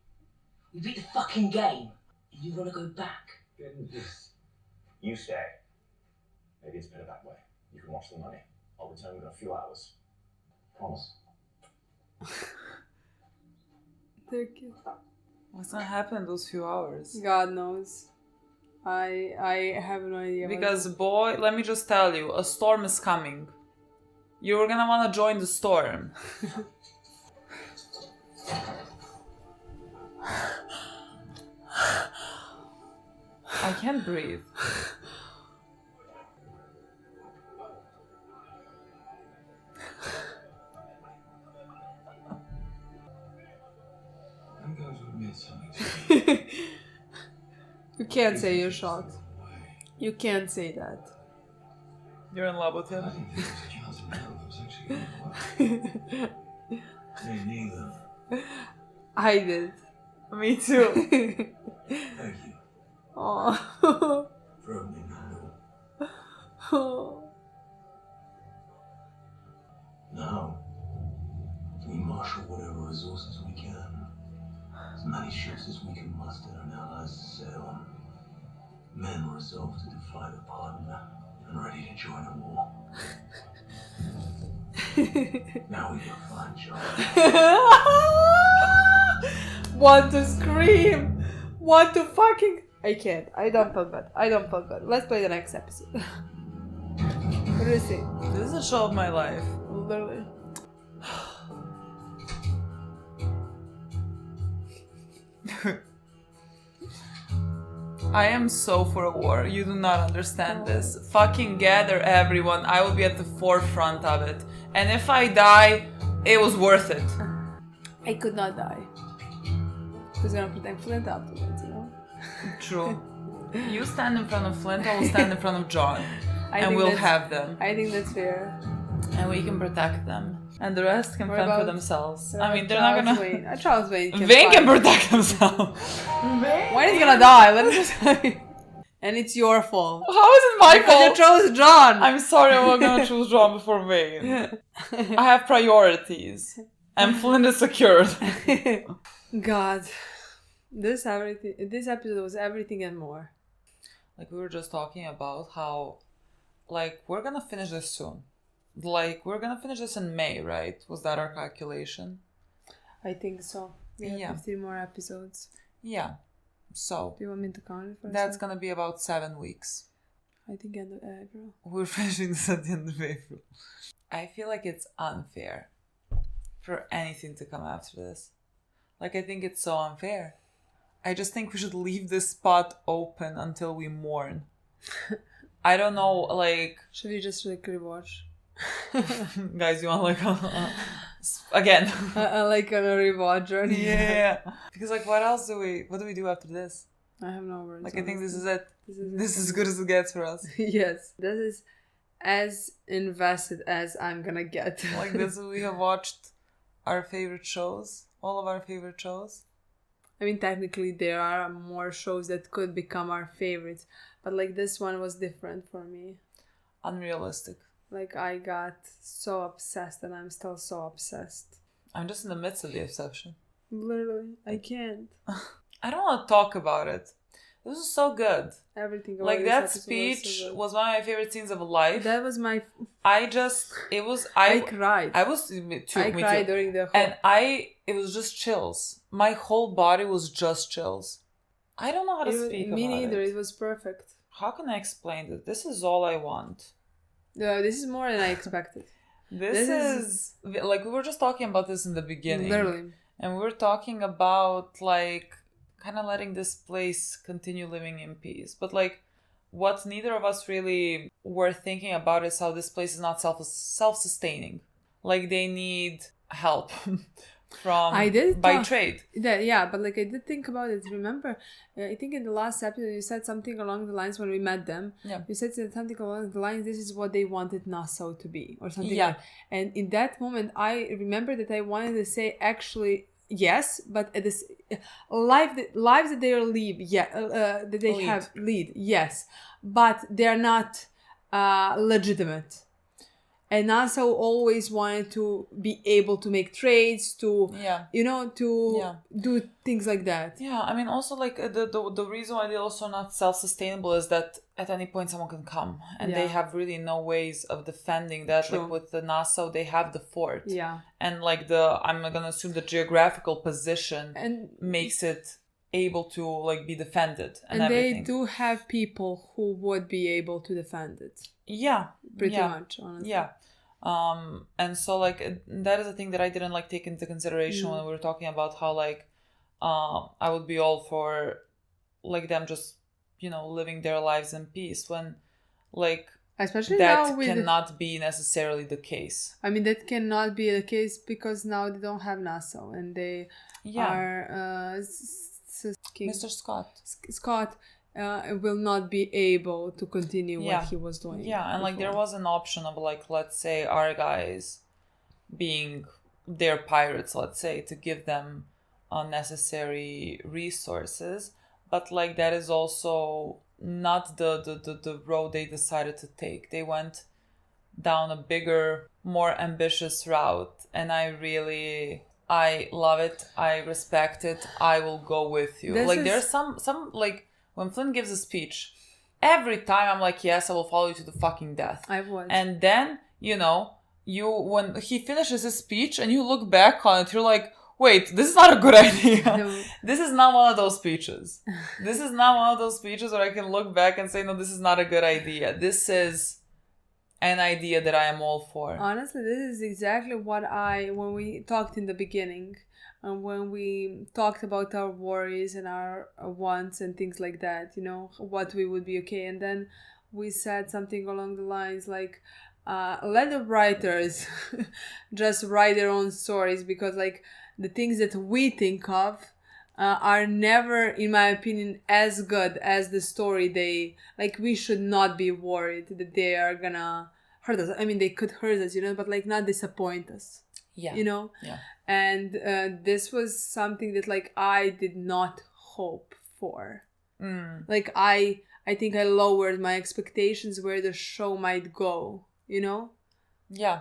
We beat the fucking game. And you want to go back? Then this. You stay. Maybe it's better that way. You can watch the money. I'll return within a few hours. Promise. They're cute. What's gonna happen in those few hours? God knows. I have no idea. Because, boy, let me just tell you, a storm is coming. You're gonna wanna join the storm. I can't breathe. I'm going to admit something to you. You can't say you're shocked. You can't say that. You're in love with I him? didn't think there was a chance in hell that was actually going to work. Me neither. I did. Me too. Thank you Oh. for opening that door. Now, we marshal whatever resources we can. As many ships as we can muster and allies to sail on. Men resolved to defy the pardon and ready to join a war. Now we got a fine job. Want to scream. Want to fucking... I can't. I don't feel good. I don't feel good. Let's play the next episode. What do you say? This is a show of my life. Literally. I am so for a war. You do not understand this. Fucking gather everyone. I will be at the forefront of it. And if I die, it was worth it. I could not die. Who's gonna protect Flint afterwards, you know? True. You stand in front of Flint, I will stand in front of John. I And think we'll that's- have them. I think that's fair. And we can protect them. And the rest can What fend for about- themselves. What I mean, about they're not Charles gonna... Wayne? Charles Wayne can Vane can fight. protect himself. Wayne is gonna die, let me just and it's your fault. How is it my Because fault? you chose John! I'm sorry, I'm gonna choose John before Vane. I have priorities. And Flint is secured. God. This episode was everything and more. Like, we were just talking about how, like, we're gonna finish this soon. Like, we're gonna finish this in May, right? Was that our calculation? I think so. We have Yeah. 15 more episodes. Yeah. So, Do you want me to count it for a that's second? gonna be about 7 weeks. I think end of April. We're finishing this at the end of April. I feel like it's unfair for anything to come after this. Like, I think it's so unfair. I just think we should leave this spot open until we mourn. I don't know, like... Should we just like rewatch? Guys, you want like... Again. Like on a rewatch journey. Yeah. Because like, what do we do after this? I have no words. Like, I think this is it. This is as good as it gets for us. Yes. This is as invested as I'm gonna get. Like this, we have watched our favorite shows. All of our favorite shows. I mean, technically there are more shows that could become our favorites. But like this one was different for me. Unrealistic. Like I got so obsessed and I'm still so obsessed. I'm just in the midst of the obsession. Literally, I can't. I don't want to talk about it. This was so good. Everything about like this that episode speech so was one of my favorite scenes of life. That was my. I cried. I was me too. I cried during the whole. And it was just chills. My whole body was just chills. I don't know how to speak about it. Me neither. It was perfect. How can I explain this? This is all I want. This is more than I expected. This is like, we were just talking about this in the beginning. Literally. And we were talking about like kind of letting this place continue living in peace. But like what neither of us really were thinking about is how this place is not self-sustaining. Like they need help by trade. But like I did think about it. Remember, I think in the last episode you said something along the lines when we met them. Yeah. You said something along the lines, this is what they wanted Nassau to be, or something Yeah. like that. And in that moment I remember that I wanted to say actually yes, but at this lives that they lead, yes, but they're not legitimate. And Nassau always wanted to be able to make trades, to do things like that. Yeah, I mean, also like the reason why they're also not self-sustainable is that at any point someone can come, and they have really no ways of defending that. True. Like with the Nassau, they have the fort, and like I'm gonna assume the geographical position makes it able to like be defended, and everything. They do have people who would be able to defend it. Yeah, pretty much, honestly. Yeah. And so like that is a thing that I didn't like take into consideration when we were talking about how like I would be all for like them just living their lives in peace, when like especially that cannot be necessarily the case. I mean, that cannot be the case because now they don't have Nassau and they are Mr. Scott will not be able to continue what he was doing. Yeah, and like there was an option of like, let's say our guys being their pirates, let's say, to give them unnecessary resources, but like that is also not the road they decided to take. They went down a bigger, more ambitious route, and I love it. I respect it. I will go with you. There's some like when Flint gives a speech, every time I'm like, yes, I will follow you to the fucking death. I would. And then, when he finishes his speech and you look back on it, you're like, wait, this is not a good idea. No. This is not one of those speeches. This is not one of those speeches where I can look back and say, no, this is not a good idea. This is an idea that I am all for. Honestly, this is exactly what when we talked in the beginning, and when we talked about our worries and our wants and things like that, what we would be okay. And then we said something along the lines like, let the writers just write their own stories, because like the things that we think of are never, in my opinion, as good as the story we should not be worried that they are gonna hurt us. I mean, they could hurt us, but like not disappoint us. Yeah. Yeah. And this was something that like I did not hope for. Like I think I lowered my expectations where the show might go, Yeah.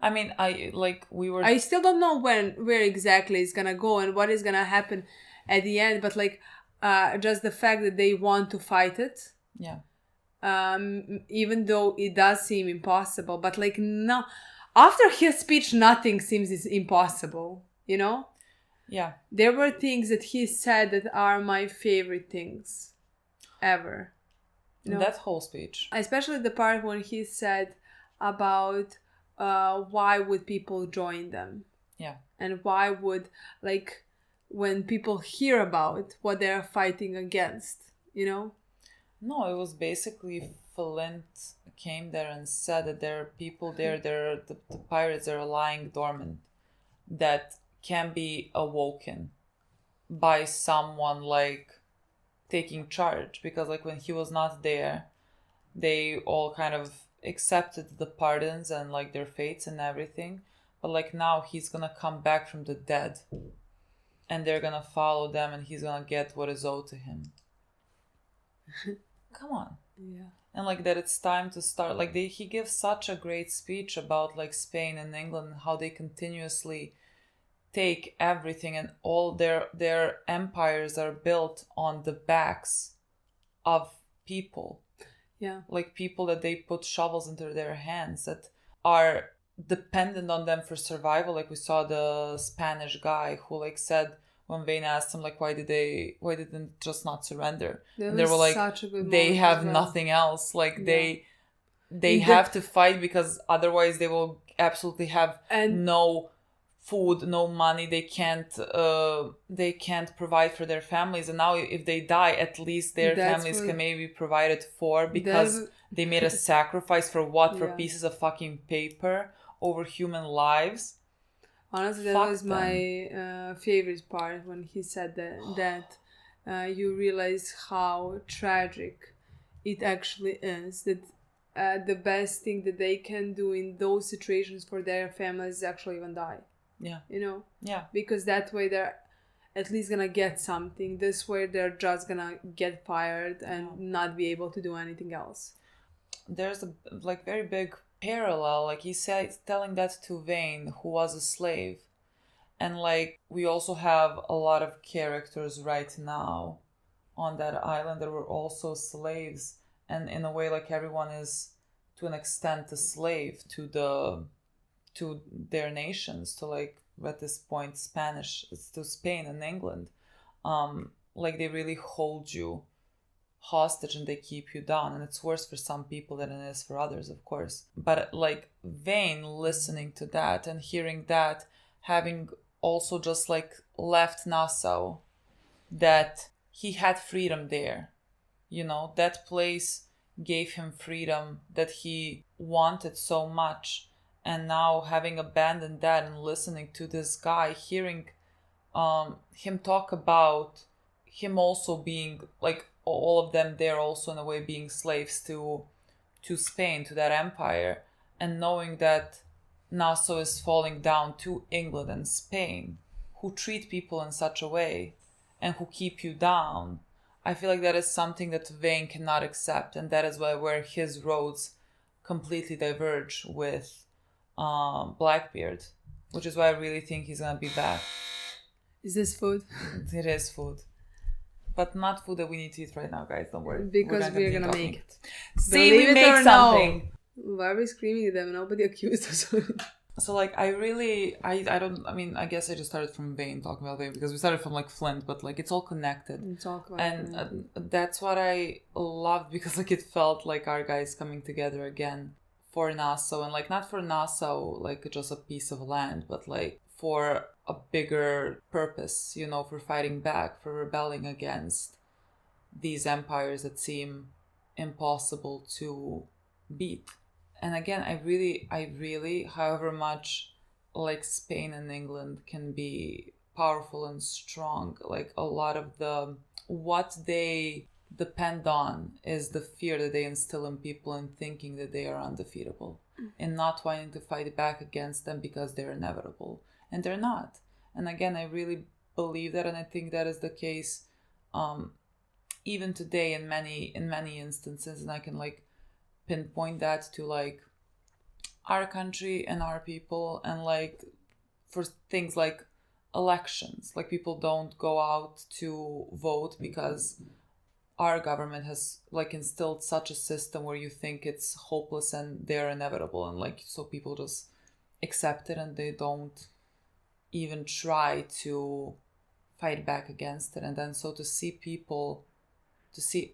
I mean, I still don't know where exactly it's gonna go and what is gonna happen at the end, but like just the fact that they want to fight it. Yeah. Even though it does seem impossible, but like no, after his speech, nothing seems impossible, Yeah. There were things that he said that are my favorite things ever. That whole speech. Especially the part when he said about why would people join them. Yeah. And why would, like, when people hear about what they're fighting against, No, it was basically Flint came there and said that there are people there, the pirates are lying dormant. that can be awoken by someone like taking charge, because like when he was not there, they all kind of accepted the pardons and like their fates and everything, but like now he's gonna come back from the dead and they're gonna follow them and he's gonna get what is owed to him. Come on. Yeah. And like that it's time to start, like he gives such a great speech about like Spain and England, how they continuously take everything, and all their empires are built on the backs of people. Yeah. Like people that they put shovels into their hands, that are dependent on them for survival. Like we saw the Spanish guy who like said, when Vane asked him like why didn't just not surrender, and they were like, they have nothing else, like they have to fight, because otherwise they will absolutely have no food, no money, they can't provide for their families. And now if they die, at least their families can maybe be provided for, because they made a sacrifice for what? For pieces of fucking paper over human lives. Honestly, that was my favorite part, when he said that you realize how tragic it actually is, that the best thing that they can do in those situations for their families is actually even die. Yeah. You know? Yeah. Because that way they're at least gonna get something. This way they're just gonna get fired and not be able to do anything else. There's a like very big parallel, like he said, telling that to Vane, who was a slave. And like we also have a lot of characters right now on that island that were also slaves, and in a way like everyone is to an extent a slave to their nations, to like at this point Spanish, it's to Spain and England. Like they really hold you hostage and they keep you down, and it's worse for some people than it is for others, of course. But like Vane listening to that and hearing that, having also just like left Nassau, that he had freedom there, you know, that place gave him freedom that he wanted so much. And now having abandoned that and listening to this guy, hearing him talk about him also being like all of them there also in a way being slaves to Spain, to that empire, and knowing that Nassau is falling down to England and Spain, who treat people in such a way and who keep you down. I feel like that is something that Vane cannot accept, and that is where his roads completely diverge with Blackbeard, which is why I really think he's gonna be back. Is this food? It is food. But not food that we need to eat right now, guys. Don't worry. Because we're gonna make it. See, we make something. No. Why are we screaming at them? Nobody accused us of it. So, like, I guess I just started from Vane, talking about Vane, because we started from, like, Flint, but, like, it's all connected. And that's what I loved, because, like, it felt like our guys coming together again for Nassau. And, like, not for Nassau, like, just a piece of land, but, like, for a bigger purpose, you know, for fighting back, for rebelling against these empires that seem impossible to beat. And again, I really, however much like Spain and England can be powerful and strong, like a lot of what they depend on is the fear that they instill in people and thinking that they are undefeatable and not wanting to fight back against them because they're inevitable. And they're not. And again, I really believe that, and I think that is the case even today in many instances, and I can like pinpoint that to like our country and our people, and like for things like elections, like people don't go out to vote because our government has like instilled such a system where you think it's hopeless and they're inevitable, and like so people just accept it and they don't even try to fight back against it. And then so to see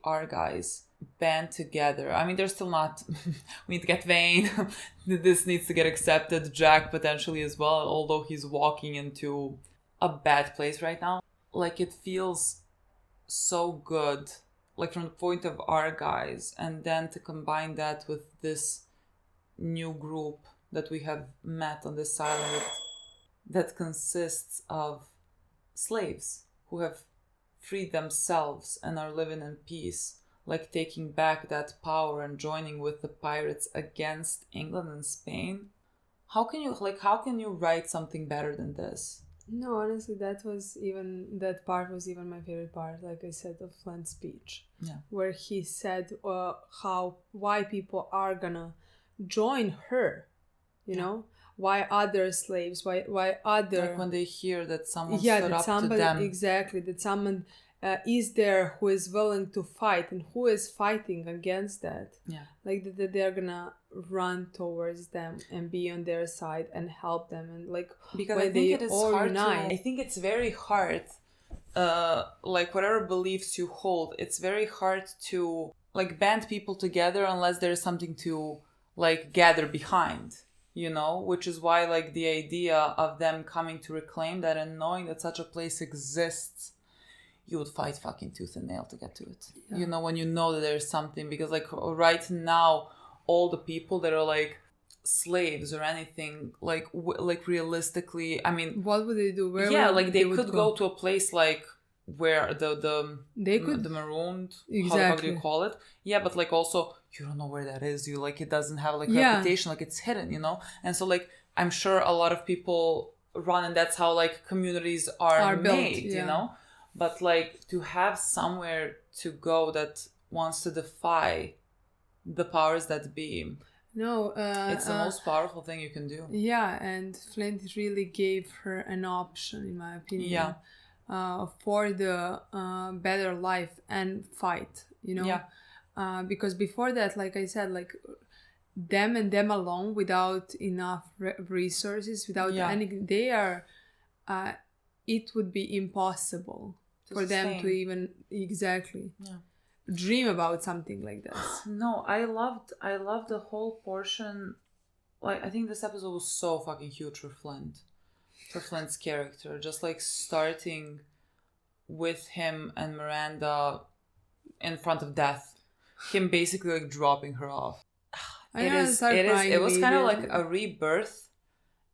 our guys band together, I mean, they're still not we need to get Vane this needs to get accepted, Jack potentially as well, although he's walking into a bad place right now. Like it feels so good, like from the point of our guys, and then to combine that with this new group that we have met on this island that consists of slaves who have freed themselves and are living in peace, like taking back that power and joining with the pirates against England and Spain. How can you write something better than this? No, honestly, that part was even my favorite part, like I said, of Flint's speech. Yeah. Where he said why people are gonna join her, you know? Why other slaves, why other... Like when they hear that someone stood up to them. Exactly, that someone is there who is willing to fight and who is fighting against that. Yeah. Like that they're gonna run towards them and be on their side and help them, and like because when I think they it is all hard unite. I think it's very hard, like whatever beliefs you hold, it's very hard to like band people together unless there's something to like gather behind, you know, which is why like the idea of them coming to reclaim that and knowing that such a place exists, you would fight fucking tooth and nail to get to it. Yeah. You know, when you know that there's something, because like right now, all the people that are like slaves or anything, like realistically, I mean, what would they do? Like they could go to a place like where the marooned, exactly. How do you call it? Yeah, but like also you don't know where that is. You like it doesn't have like reputation, like it's hidden, you know. And so like I'm sure a lot of people run, and that's how like communities are made, built, you know. But like to have somewhere to go that wants to defy the powers that be. No, it's the most powerful thing you can do. Yeah, and Flint really gave her an option, in my opinion. Yeah. For the better life and fight, you know. Yeah. Because before that, like I said, like them and them alone, without enough resources, without anything, they are. It would be impossible for them to even dream about something like this. No, I loved the whole portion. Like I think this episode was so fucking huge for Flint's character, just like starting with him and Miranda in front of death, him basically like dropping her off. It was kind of like a rebirth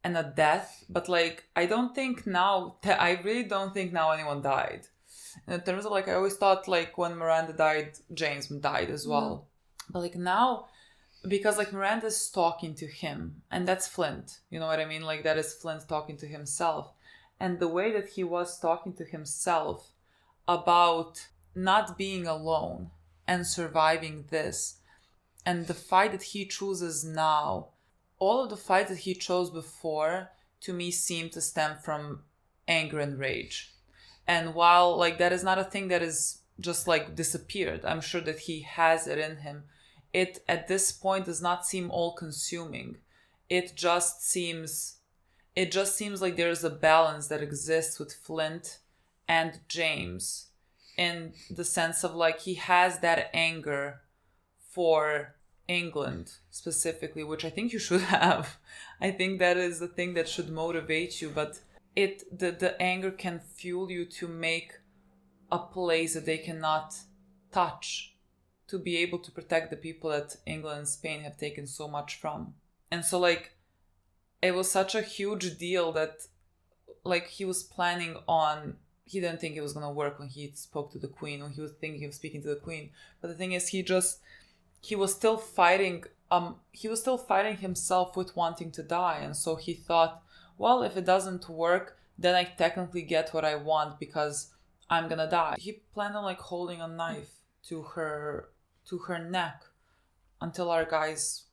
and a death, but like I really don't think now anyone died. In terms of like I always thought like when Miranda died, James died as well. But like now, because like Miranda's talking to him, and that's Flint, you know what I mean? Like that is Flint talking to himself, and the way that he was talking to himself about not being alone and surviving this, and the fight that he chooses now. All of the fights that he chose before, to me, seem to stem from anger and rage. And while, like, that is not a thing that is just, like, disappeared, I'm sure that he has it in him, it, at this point, does not seem all-consuming. It just seems like there's a balance that exists with Flint and James, in the sense of, like, he has that anger for England specifically, which I think you should have. I think that is the thing that should motivate you, but the anger can fuel you to make a place that they cannot touch, to be able to protect the people that England and Spain have taken so much from. And so like it was such a huge deal that like he was planning on, he didn't think it was gonna work when he spoke to the Queen, when he was thinking of speaking to the Queen. But the thing is he was still fighting himself with wanting to die, and so he thought, well, if it doesn't work, then I technically get what I want because I'm gonna die. He planned on like holding a knife to her neck until our guys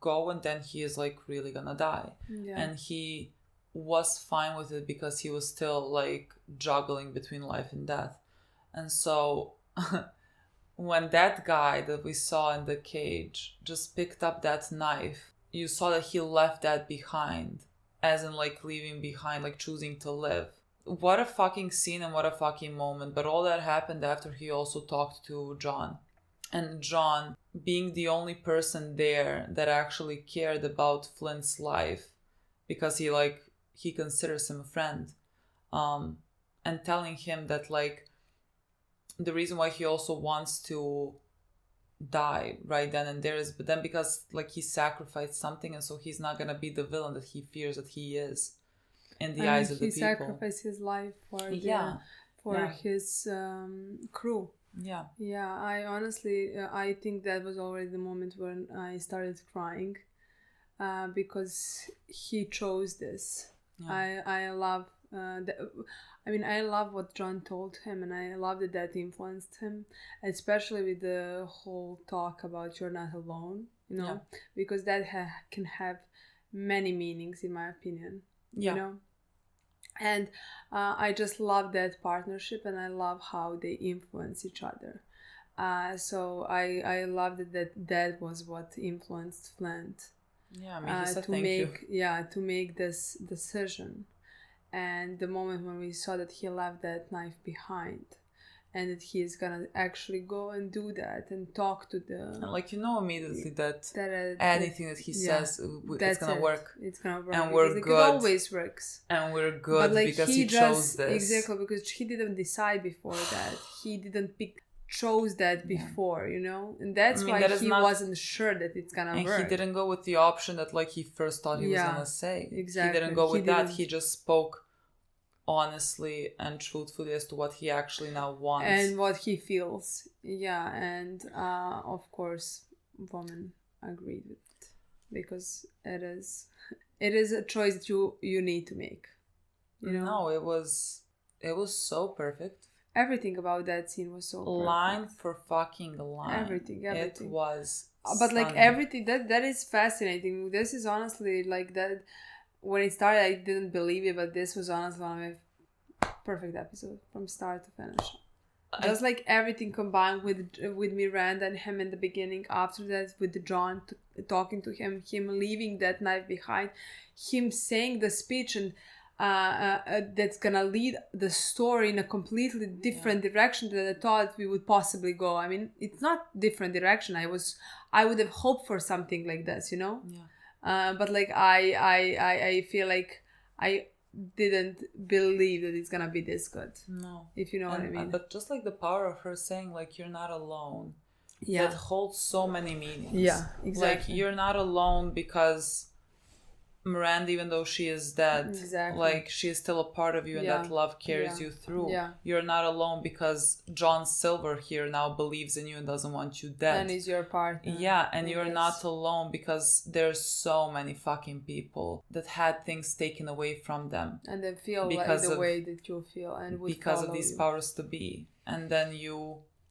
go, and then he is like really gonna die. Yeah. And he was fine with it because he was still like juggling between life and death. And so when that guy that we saw in the cage just picked up that knife, you saw that he left that behind, as in like leaving behind, like choosing to live. What a fucking scene and what a fucking moment. But all that happened after he also talked to John. And John, being the only person there that actually cared about Flint's life, because he considers him a friend, and telling him that like the reason why he also wants to die right then and there is, but then because like he sacrificed something, and so he's not gonna be the villain that he fears that he is. in the eyes of the he people. sacrificed his life for Yeah. his crew. Yeah. Yeah, I honestly, I think that was already the moment when I started crying, because he chose this. Yeah. I love, I love what John told him, and I love that influenced him, especially with the whole talk about you're not alone, because that can have many meanings, in my opinion, And I just love that partnership, and I love how they influence each other. So I love that was what influenced Flint. Yeah, I mean, he said thank you. Yeah, to make this decision. And the moment when we saw that he left that knife behind, and that he is gonna actually go and do that and talk to the... And immediately that anything that he says, it's gonna work. It's gonna work. And we're good. It always works. And we're good because he chose this. Exactly, because he didn't decide before that. He didn't chose that before, and that's why he wasn't sure that it's gonna work. And he didn't go with the option that he first thought he was gonna say. Exactly. He didn't go with that. He just spoke honestly and truthfully as to what he actually now wants and what he feels. Yeah, and of course, women agreed with it, because it is a choice that you need to make. No, it was so perfect. Everything about that scene was so perfect. Line for fucking line. Everything. It was but stunning. Everything that is fascinating. This is honestly that. When it started, I didn't believe it, but this was honestly one of my perfect episodes from start to finish. Just everything combined with Miranda and him in the beginning. After that, with John talking to him leaving that knife behind, him saying the speech, and that's gonna lead the story in a completely different direction than I thought we would possibly go. I mean, it's not different direction. I would have hoped for something like this, Yeah. But I feel like I didn't believe that it's gonna be this good. No, if you know what I mean. But just the power of her saying you're not alone. Yeah, that holds so many meanings. Yeah, exactly. You're not alone because Miranda, even though she is dead, exactly. She is still a part of you, and that love carries you through. Yeah. You're not alone because John Silver here now believes in you and doesn't want you dead. And is your partner. Yeah, and you're not alone because there's so many fucking people that had things taken away from them. And they feel the way that you feel, and would because of these powers to be. And then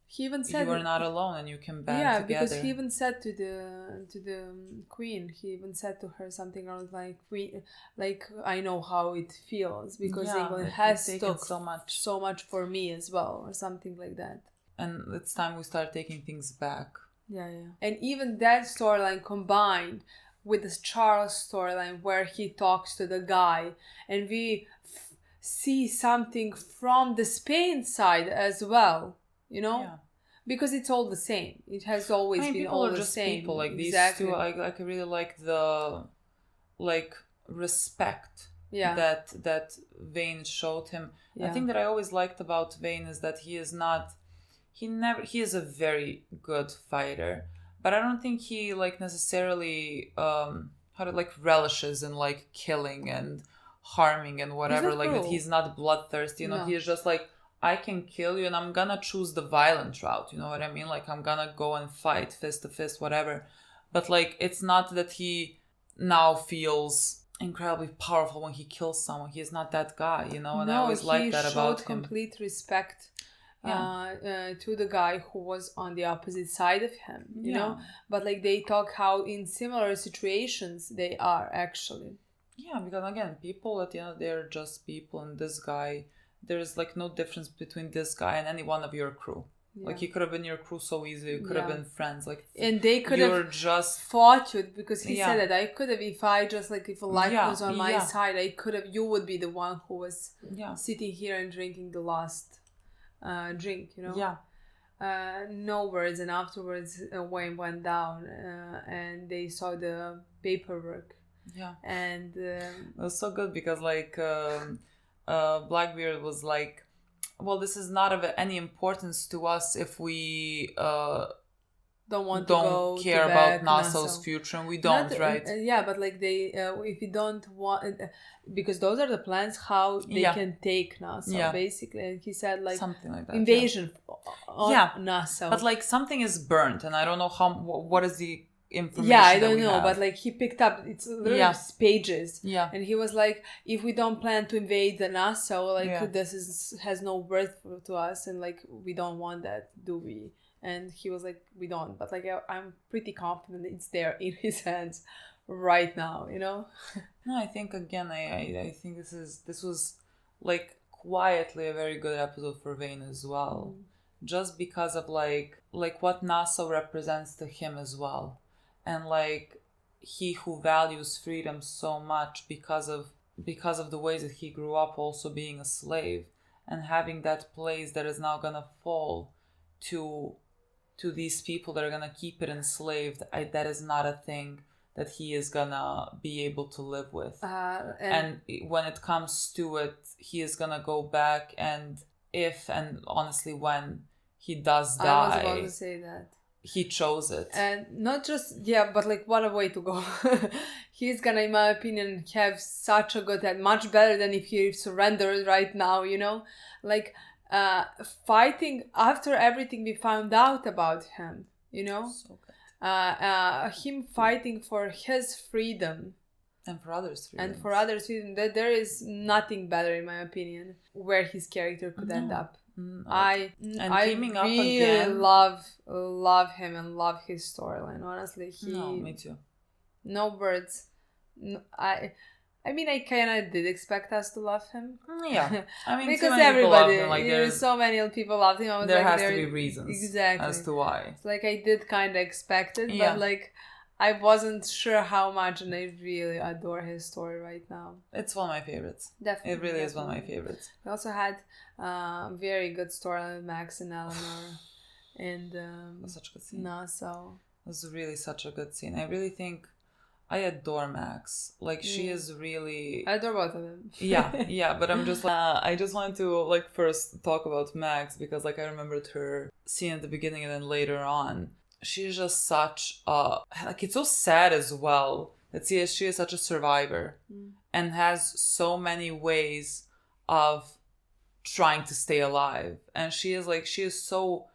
he even said you are not alone, and you can band together. Yeah, because he even said to the queen, he even said to her something around "Queen, I know how it feels, because England has took so much for me as well," or something like that. And it's time we start taking things back. Yeah. And even that storyline combined with this Charles storyline, where he talks to the guy, and we see something from the Spain side as well. Because it's all the same. It has always been all the same. People like these two. I really like the respect that Vane showed him. Yeah. I think that I always liked about Vane is that he is a very good fighter, but I don't think he necessarily relishes in killing and harming and whatever. That he's not bloodthirsty. He is just I can kill you, and I'm gonna choose the violent route. You know what I mean? I'm gonna go and fight fist to fist, whatever. But it's not that he now feels incredibly powerful when he kills someone. He is not that guy, And I always liked that about him. He showed complete respect to the guy who was on the opposite side of him, you know? But they talk how in similar situations they are actually. Yeah, because again, people at the end, they're just people, and this guy... There's no difference between this guy and any one of your crew. Yeah. He could have been your crew so easy. You could have been friends. And they could have just fought you, because he said that I could have, if I just if a life was on my side, I could have. You would be the one who was sitting here and drinking the last drink. No words, and afterwards Wayne went down, and they saw the paperwork. Yeah, and it was so good because Blackbeard was well, this is not of any importance to us if we to go care to about back Nassau's Nassau. future, and we don't, Not, right? Yeah, but like they, if you don't want, because those are the plans how they can take Nassau, basically. And he said like something like that, invasion on Nassau. But like something is burnt, and I don't know what is the information. Yeah, I don't know, but like he picked up, it's literally pages. Yeah. And he was like, if we don't plan to invade the Nassau, like this has no worth to us, and like we don't want that, do we? And he was like, we don't, but like I'm pretty confident it's there in his hands right now, you know? No, I think again, I think this was like quietly a very good episode for Vane as well, just because of like what Nassau represents to him as well, and like he who values freedom so much because of the ways that he grew up, also being a slave, and having that place that is now gonna fall to these people that are gonna keep it enslaved, that is not a thing that he is gonna be able to live with. And when it comes to it, he is gonna go back, and honestly when he does die, I was about to say that he chose it. And not just, but like what a way to go. He's gonna, in my opinion, have such a good head, much better than if he surrendered right now, you know? Like fighting after everything we found out about him, you know? So good. Him fighting for his freedom. And for others' freedom. And for others' freedom. That there is nothing better, in my opinion, where his character could end up. I really love him and love his storyline. Honestly, me too. No words. I mean, I kind of did expect us to love him. Yeah, I mean, because everybody, him, like, there's so many people loved him. I was there like, has to be reasons exactly as to why. It's like I did kind of expect it, but like I wasn't sure how much, and I really adore his story right now. It's one of my favorites. Definitely, it really is one of my favorites. We also had very good story with Max and Elanor, and such a good scene. Nassau. It was really such a good scene. I really think I adore Max. Like she is really. I adore both of them. yeah. But I'm just like I just wanted to like first talk about Max because like I remembered her scene at the beginning and then later on. She's just such a like it's so sad as well that she is such a survivor and has so many ways of trying to stay alive, and she is so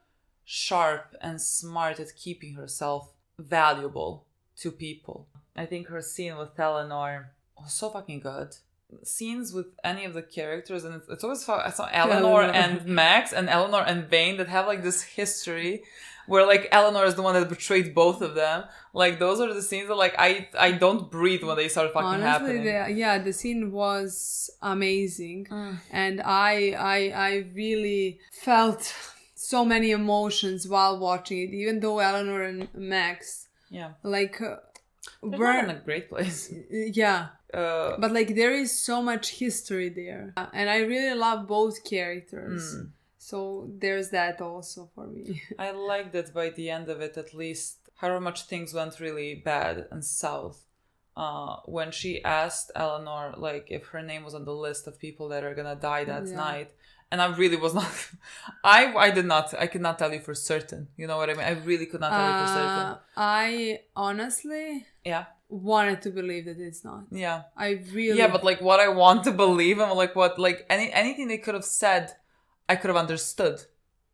sharp and smart at keeping herself valuable to people. I think her scene with Elanor was so fucking good. Scenes with any of the characters, and it's always I saw Elanor and Max and Elanor and Vane that have like this history where like Elanor is the one that betrayed both of them. Like those are the scenes that like I don't breathe when they start fucking happening. The scene was amazing, and I really felt so many emotions while watching it. Even though Elanor and Max, like we're in a great place. But like there is so much history there, and I really love both characters. So there's that also for me. I like that by the end of it, at least, however much things went really bad and south, when she asked Elanor, like, if her name was on the list of people that are gonna die that night, and I really was not, I could not tell you for certain, you know what I mean? I really could not tell you for certain. I honestly wanted to believe that it's not. Yeah. I really... Yeah, but like what I want to believe, and like what, like anything they could have said, I could have understood,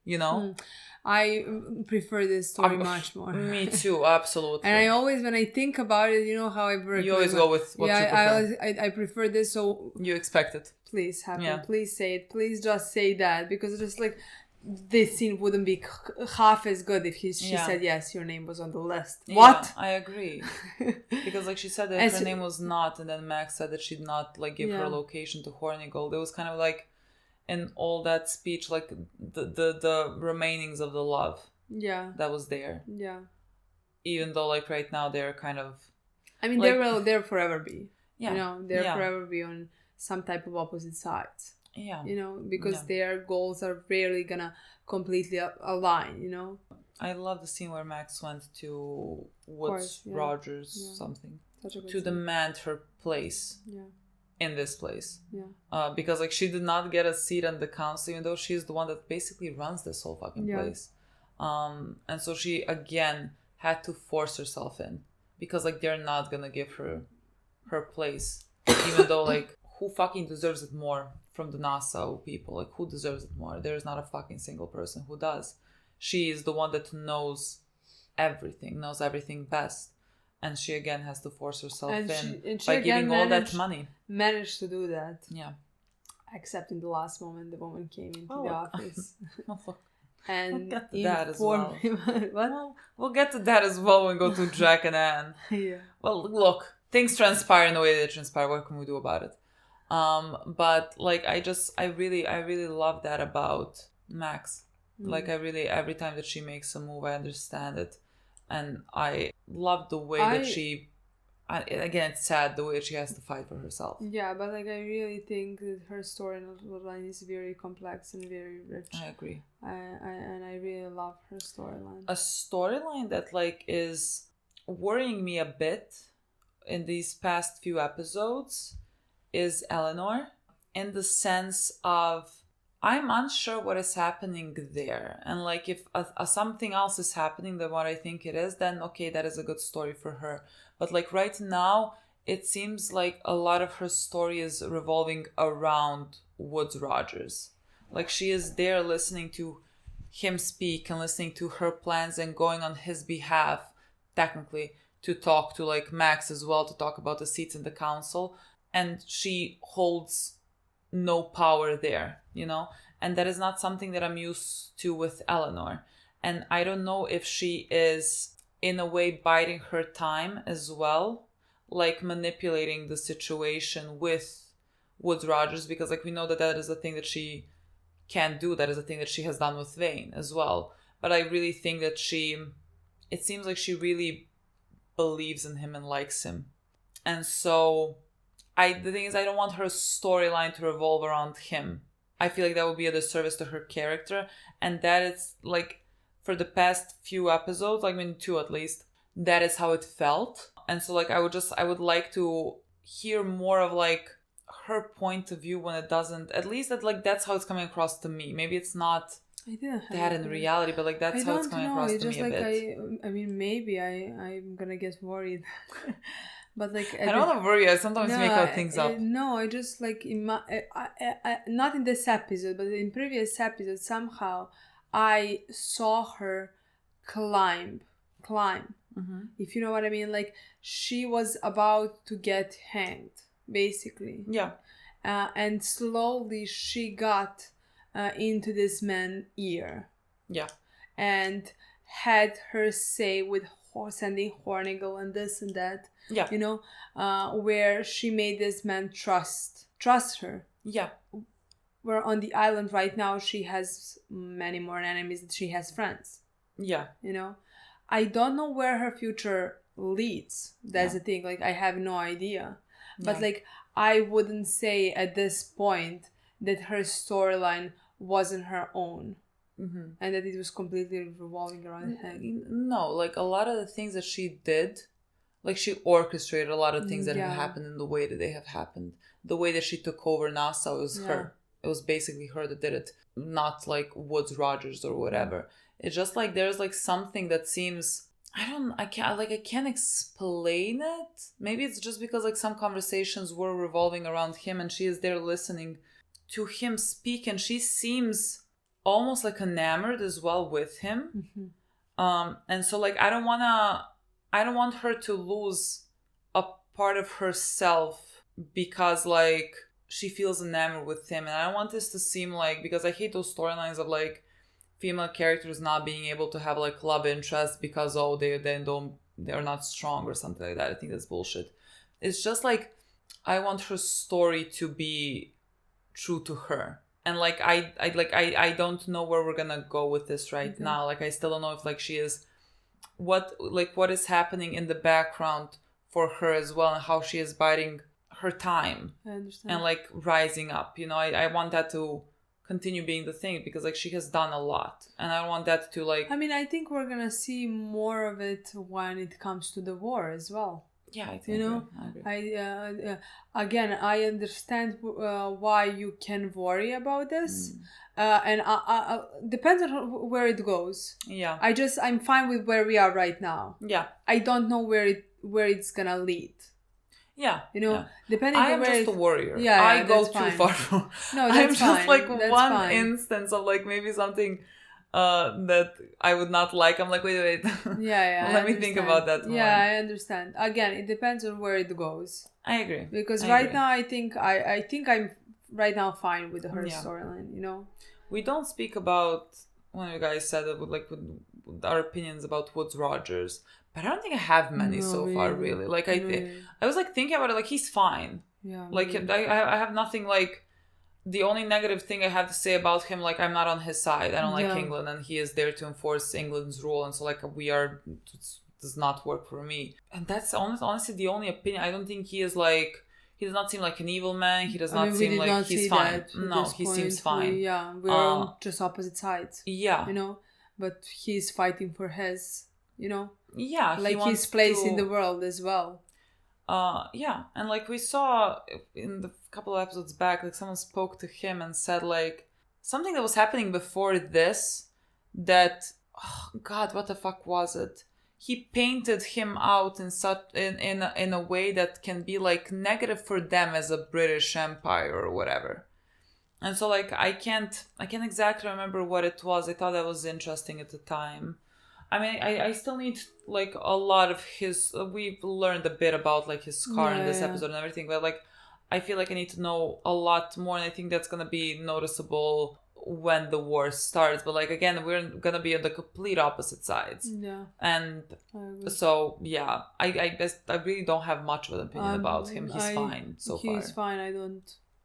you know? I prefer this story much more. Me too, absolutely. And I always, when I think about it, you know how I work. You always go with what you prefer. I prefer this, so... You expect it. Please happen. Yeah. Please say it. Please just say that. Because it's just like, this scene wouldn't be half as good if she said, yes, your name was on the list. What? I agree. Because like she said that her name was not, and then Max said that she'd not like give her location to Hornigold. It was kind of like, in all that speech, like the remainings of the love that was there. Yeah. Even though like right now they're kind of... I mean, like, they'll forever be. Yeah. You know, they'll forever be on some type of opposite sides. Yeah. You know, because their goals are rarely gonna completely align, you know? I love the scene where Max went to Woods Rogers something to demand her place. Yeah. In this place. Yeah. Because like she did not get a seat on the council, even though she's the one that basically runs this whole fucking place. And so she again had to force herself in, because like they're not gonna give her place, even though like who fucking deserves it more from the Nassau people? Like who deserves it more? There's not a fucking single person who does. She is the one that knows everything best, and she again has to force herself in by giving all that money. Managed to do that. Yeah. Except in the last moment, the woman came into the office. And we'll get to that as well. What? We'll get to that as well when we go to Jack and Anne. Yeah. Well, look, things transpire in the way they transpire. What can we do about it? But like, I really love that about Max. Like, I really, every time that she makes a move, I understand it, and I love the way that she. Again, it's sad the way she has to fight for herself. Yeah, but like I really think that her storyline is very complex and very rich. I agree. And I really love her storyline. A storyline that like is worrying me a bit in these past few episodes is Elanor, in the sense of I'm unsure what is happening there, and like if something else is happening than what I think it is, then okay, that is a good story for her. But like right now, it seems like a lot of her story is revolving around Woods Rogers. Like she is there listening to him speak and listening to her plans and going on his behalf, technically, to talk to like Max as well, to talk about the seats in the council. And she holds no power there, you know? And that is not something that I'm used to with Elanor. And I don't know if she is in a way biding her time as well, like manipulating the situation with Woods Rogers, because like we know that is a thing that she can do. That is a thing that she has done with Vane as well. But I really think that it seems like she really believes in him and likes him. And so the thing is, I don't want her storyline to revolve around him. I feel like that would be a disservice to her character, and that is like, for the past few episodes, I mean 2 at least, that is how it felt. And so like I would like to hear more of like her point of view when it doesn't, at least that's how it's coming across to me. Maybe it's not that in reality, but like that's how it's coming across to me a bit. I mean, maybe I'm gonna get worried. But like I don't want to worry. I sometimes make out things up. No, I just like not in this episode, but in previous episodes, somehow I saw her climb. Mm-hmm. If you know what I mean, like she was about to get hanged, basically. Yeah. And slowly she got into this man's ear. Yeah. And had her say with sending Hornigal and this and that. Yeah. You know, where she made this man trust her. Yeah. Where on the island right now she has many more enemies than she has friends. Yeah. You know, I don't know where her future leads. That's the thing. Like I have no idea. But like I wouldn't say at this point that her storyline wasn't her own. Mm-hmm. And that it was completely revolving around him. No, like a lot of the things that she did, like she orchestrated a lot of things that have happened in the way that they have happened. The way that she took over Nassau, it was her. It was basically her that did it, not like Woods Rogers or whatever. It's just like there's like something that seems, I can't explain it. Maybe it's just because like some conversations were revolving around him and she is there listening to him speak, and she seems almost like enamored as well with him. Mm-hmm. And so like I don't want her to lose a part of herself because like she feels enamored with him. And I don't want this to seem like, because I hate those storylines of like female characters not being able to have like love interest because they're not strong or something like that. I think that's bullshit. It's just like I want her story to be true to her. And like I don't know where we're gonna go with this right now. Like I still don't know if like she is what is happening in the background for her as well, and how she is biding her time. I understand. And like rising up. You know, I want that to continue being the thing, because like she has done a lot, and I want that to like, I mean, I think we're gonna see more of it when it comes to the war as well. Yeah, I think You know, I agree. Again, I understand why you can worry about this, and depends on where it goes. Yeah. I'm fine with where we are right now. Yeah. I don't know where it's gonna lead. Yeah. You know, yeah. depending I on am where just a warrior. Yeah, I go that's too fine. far from. No, I'm that's just fine. like That's one fine. instance of like maybe something that I would not like. I'm like, wait. Yeah. Let me think about that more. Yeah, I understand. Again, it depends on where it goes. I agree. Because I right agree. now, I think I'm right now fine with her Yeah. storyline. You know. We don't speak about when you guys said that with our opinions about Woods Rogers, but I don't think I have many so far. Really, like I was like thinking about it. Like he's fine. Yeah. Like I have nothing like. The only negative thing I have to say about him, like I'm not on his side. I don't like England, and he is there to enforce England's rule, and so like does not work for me. And that's honestly the only opinion. I don't think he is like. He does not seem like an evil man. He does not seem like he's fine. No, he seems fine. We're on just opposite sides. Yeah. You know, but he's fighting for his, you know. Yeah. Like his place in the world as well. Yeah. And like we saw in the couple of episodes back, like someone spoke to him and said like something that was happening before this that, oh God, what the fuck was it? He painted him out in such in a way that can be like negative for them as a British Empire or whatever. And so like I can't exactly remember what it was. I thought that was interesting at the time. I mean, I still need like a lot of his. We've learned a bit about like his scar in this episode and everything, but like I feel like I need to know a lot more, and I think that's gonna be noticeable when the war starts. But like again, we're gonna be on the complete opposite sides. Yeah. And so yeah, I guess I really don't have much of an opinion about him. He's fine so far. He's fine.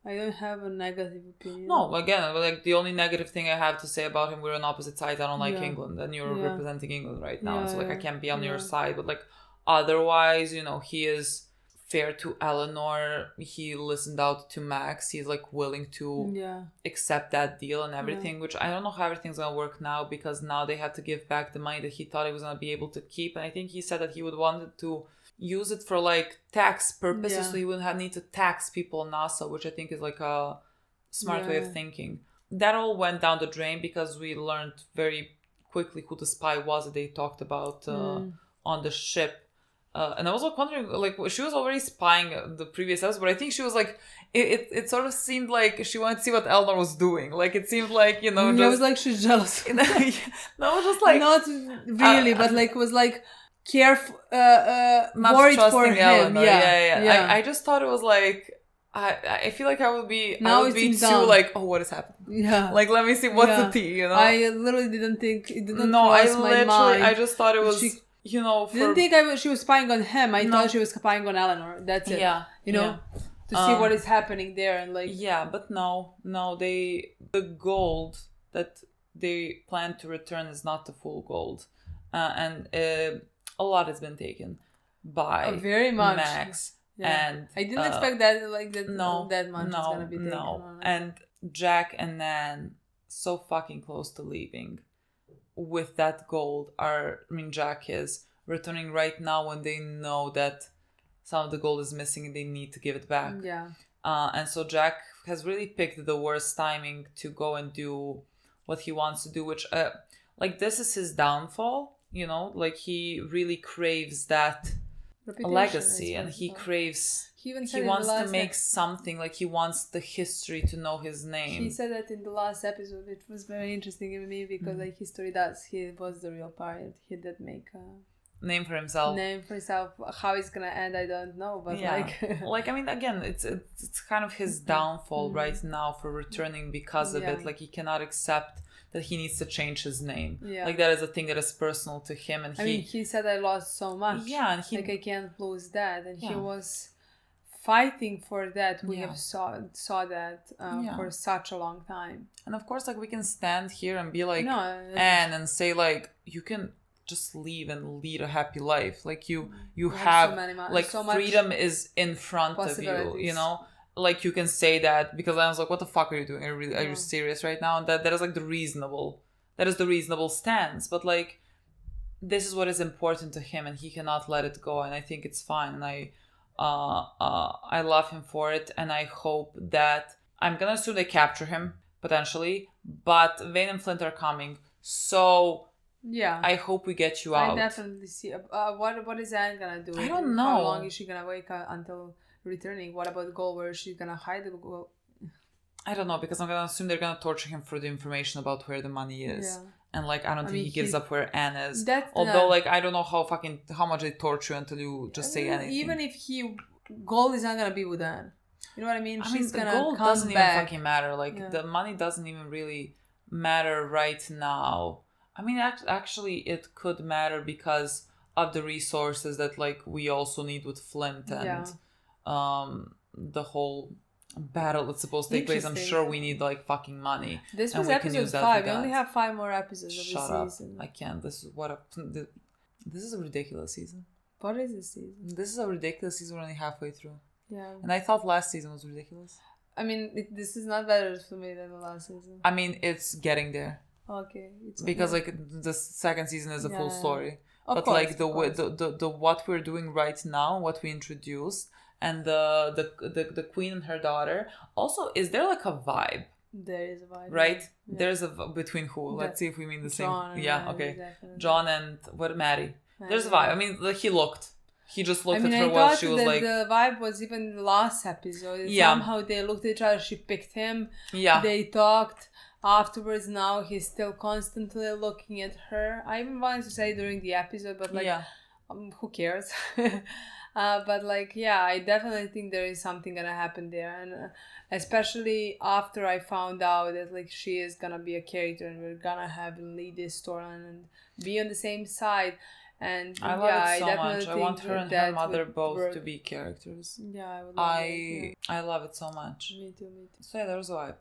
I don't have a negative opinion. No, again, like the only negative thing I have to say about him, we're on opposite sides. I don't like Yeah. England, and you're Yeah. representing England right now, Yeah, so like I yeah. can't be on your Yeah. side. But like otherwise, you know, he is fair to Elanor. He listened out to Max. He's like willing to accept that deal and everything. Which I don't know how everything's gonna work now, because now they have to give back the money that he thought he was gonna be able to keep. And I think he said that he would want to use it for like tax purposes, so he wouldn't need to tax people in NASA, which I think is like a smart way of thinking. That all went down the drain because we learned very quickly who the spy was that they talked about on the ship. And I was like wondering, like she was already spying the previous episode, but I think she was like, it sort of seemed like she wanted to see what Elanor was doing. Like it seemed like, you know, I was like she's jealous. No, it was just like not really, but like was like careful, not worried trusting for him. Elanor. Yeah. I just thought it was like. I feel like I would be too done. like, oh, what is happening? Yeah. Like, let me see what's the tea, you know? I literally didn't think it didn't No, I cross my literally, mind. I just thought it was, you know, didn't think she was spying on him. I thought she was spying on Elanor. That's it. Yeah. You know, to see what is happening there and like. Yeah, but no, the gold that they plan to return is not the full gold, and a lot has been taken by very much. Max. Yeah. And I didn't expect that that much is gonna be taken. No. And Jack and Nan so fucking close to leaving with that gold. Jack is returning right now when they know that some of the gold is missing and they need to give it back. Yeah. And so Jack has really picked the worst timing to go and do what he wants to do, which like this is his downfall, you know, like he really craves that legacy, and he craves he wants to make something, like he wants the history to know his name. He said that in the last episode. It was very interesting in me because like history he was the real pirate. He did make a name for himself. How it's gonna end, I don't know, but like I mean, again, it's kind of his downfall right now for returning because of it. Like he cannot accept that he needs to change his name. Yeah. Like that is a thing that is personal to him, and he said I lost so much. Yeah, and I can't lose that, and he was fighting for that. We have saw that for such a long time. And of course, like we can stand here and be like Anne and say like you can just leave and lead a happy life. Like you have like freedom is in front of you. You know. Like you can say that, because I was like, what the fuck are you doing? Are you serious right now? And that is like the reasonable stance. But like this is what is important to him and he cannot let it go, and I think it's fine, and I love him for it, and I hope that, I'm gonna assume they capture him potentially, but Vane and Flint are coming, so yeah, I hope we get you out. I definitely see. What is Anne gonna do? I don't know. How long is she gonna wait until returning? What about the goal? Where is she gonna hide the goal? I don't know, because I'm gonna assume they're gonna torture him for the information about where the money is. Yeah. And like, I don't think he gives up where Anne is. That's Although like, I don't know how much they torture you until you just say anything. Even if goal is not gonna be with Anne. You know what I mean? I She's mean, the gonna goal come doesn't back. even fucking matter. Like, the money doesn't even really matter right now. I mean, actually, it could matter because of the resources that like we also need with Flint and the whole battle that's supposed to take place. I'm sure we need like fucking money. This and was we can use episode that 5. We only have 5 more episodes of the season. I can't. This is a ridiculous season. What is this season? This is a ridiculous season. We're only halfway through. Yeah. And I thought last season was ridiculous. I mean, this is not better for me than the last season. I mean, it's getting there. Okay. Because like the second season is a full story. Of course, like the what we're doing right now, what we introduced, and the queen and her daughter. Also, is there like a vibe? There is a vibe. Right? Yeah. There's a between who? Let's see if we mean the John same. Yeah, Maddie, okay. definitely. John and Maddie. There's a vibe. I mean, like, he looked. He just looked at her I while thought she was like... the vibe was even the last episode. Yeah. Somehow they looked at each other. She picked him. Yeah. They talked. Afterwards, now he's still constantly looking at her. I even wanted to say during the episode, but like, who cares? But like, yeah, I definitely think there is something gonna happen there, and especially after I found out that like she is gonna be a character and we're gonna have lead this storyline and be on the same side. And I love it so much. I want her and her mother both to be characters. Yeah, I would love it. I love it so much. Me too. So yeah, there's a vibe.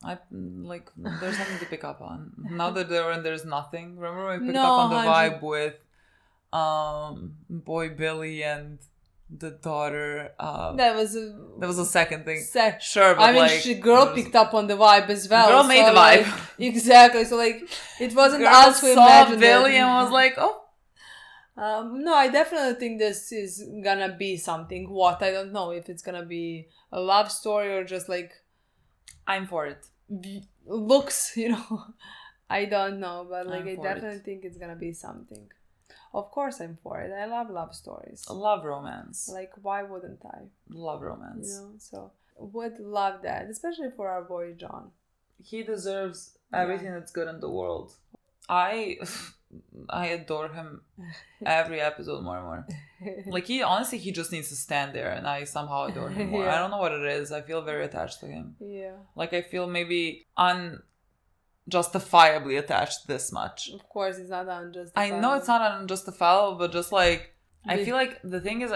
I like, there's nothing to pick up on. Now that there's nothing. Remember when we picked up on the vibe with boy Billy and the daughter? That was a second thing. Sure, but I mean, girl picked up on the vibe as well. Girl made the vibe. Like, exactly. So like, it wasn't girl us who imagined Billy it. and was like, oh. No, I definitely think this is gonna be something. What? I don't know if it's gonna be a love story or just like... I'm for it. Looks, you know. I don't know, but like I definitely think it's gonna be something. Of course I'm for it. I love love stories. I love romance. Like, why wouldn't I? Love romance. You know, so would love that, especially for our boy John. He deserves everything that's good in the world. I adore him every episode more and more. Like, he just needs to stand there, and I somehow adore him more. I don't know what it is. I feel very attached to him. Yeah. Like, I feel maybe unjustifiably attached this much. Of course, it's not unjustifiable. I know it's not unjustifiable, but just like, I feel like the thing is,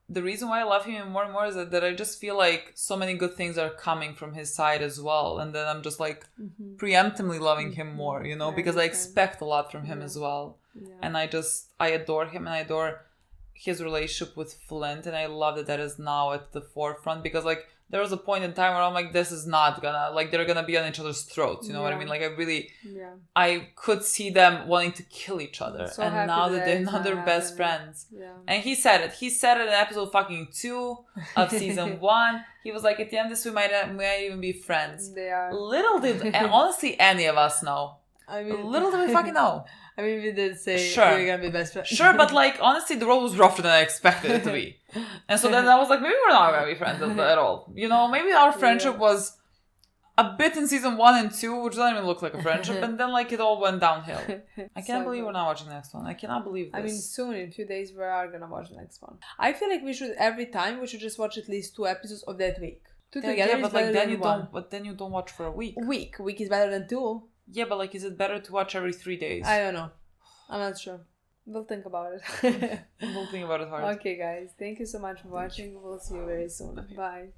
the reason why I love him more and more is that I just feel like so many good things are coming from his side as well. And then I'm just like preemptively loving him more, you know, because I expect a lot from him as well. Yeah. And I adore him, and I adore his relationship with Flint. And I love that is now at the forefront, because like there was a point in time where I'm like, this is not gonna, like, they're gonna be on each other's throats. You know what I mean? Like, I could see them wanting to kill each other. So and now that they're not their best friends. Yeah. And he said it in episode fucking 2 of season 1. He was like, at the end of this, we might even be friends. They are. Little did, and honestly, any of us know. I mean, little did we fucking know. I mean, we did say we're gonna be best friends. Sure, but like, honestly, the role was rougher than I expected it to be. And so then I was like, maybe we're not gonna be friends at all. You know, maybe our friendship was a bit in season 1 and 2, which doesn't even look like a friendship, and then like it all went downhill. I can't believe we're not watching the next one. I cannot believe this. I mean, soon, in a few days, we are gonna watch the next one. I feel like we should just watch at least 2 episodes of that week. 2 together, but like then you don't watch for a week. Week is better than 2. Yeah, but like, is it better to watch every 3 days? I don't know. I'm not sure. We'll think about it. We'll think about it hard. Okay, guys. Thank you so much for watching. We'll see you very soon. Bye.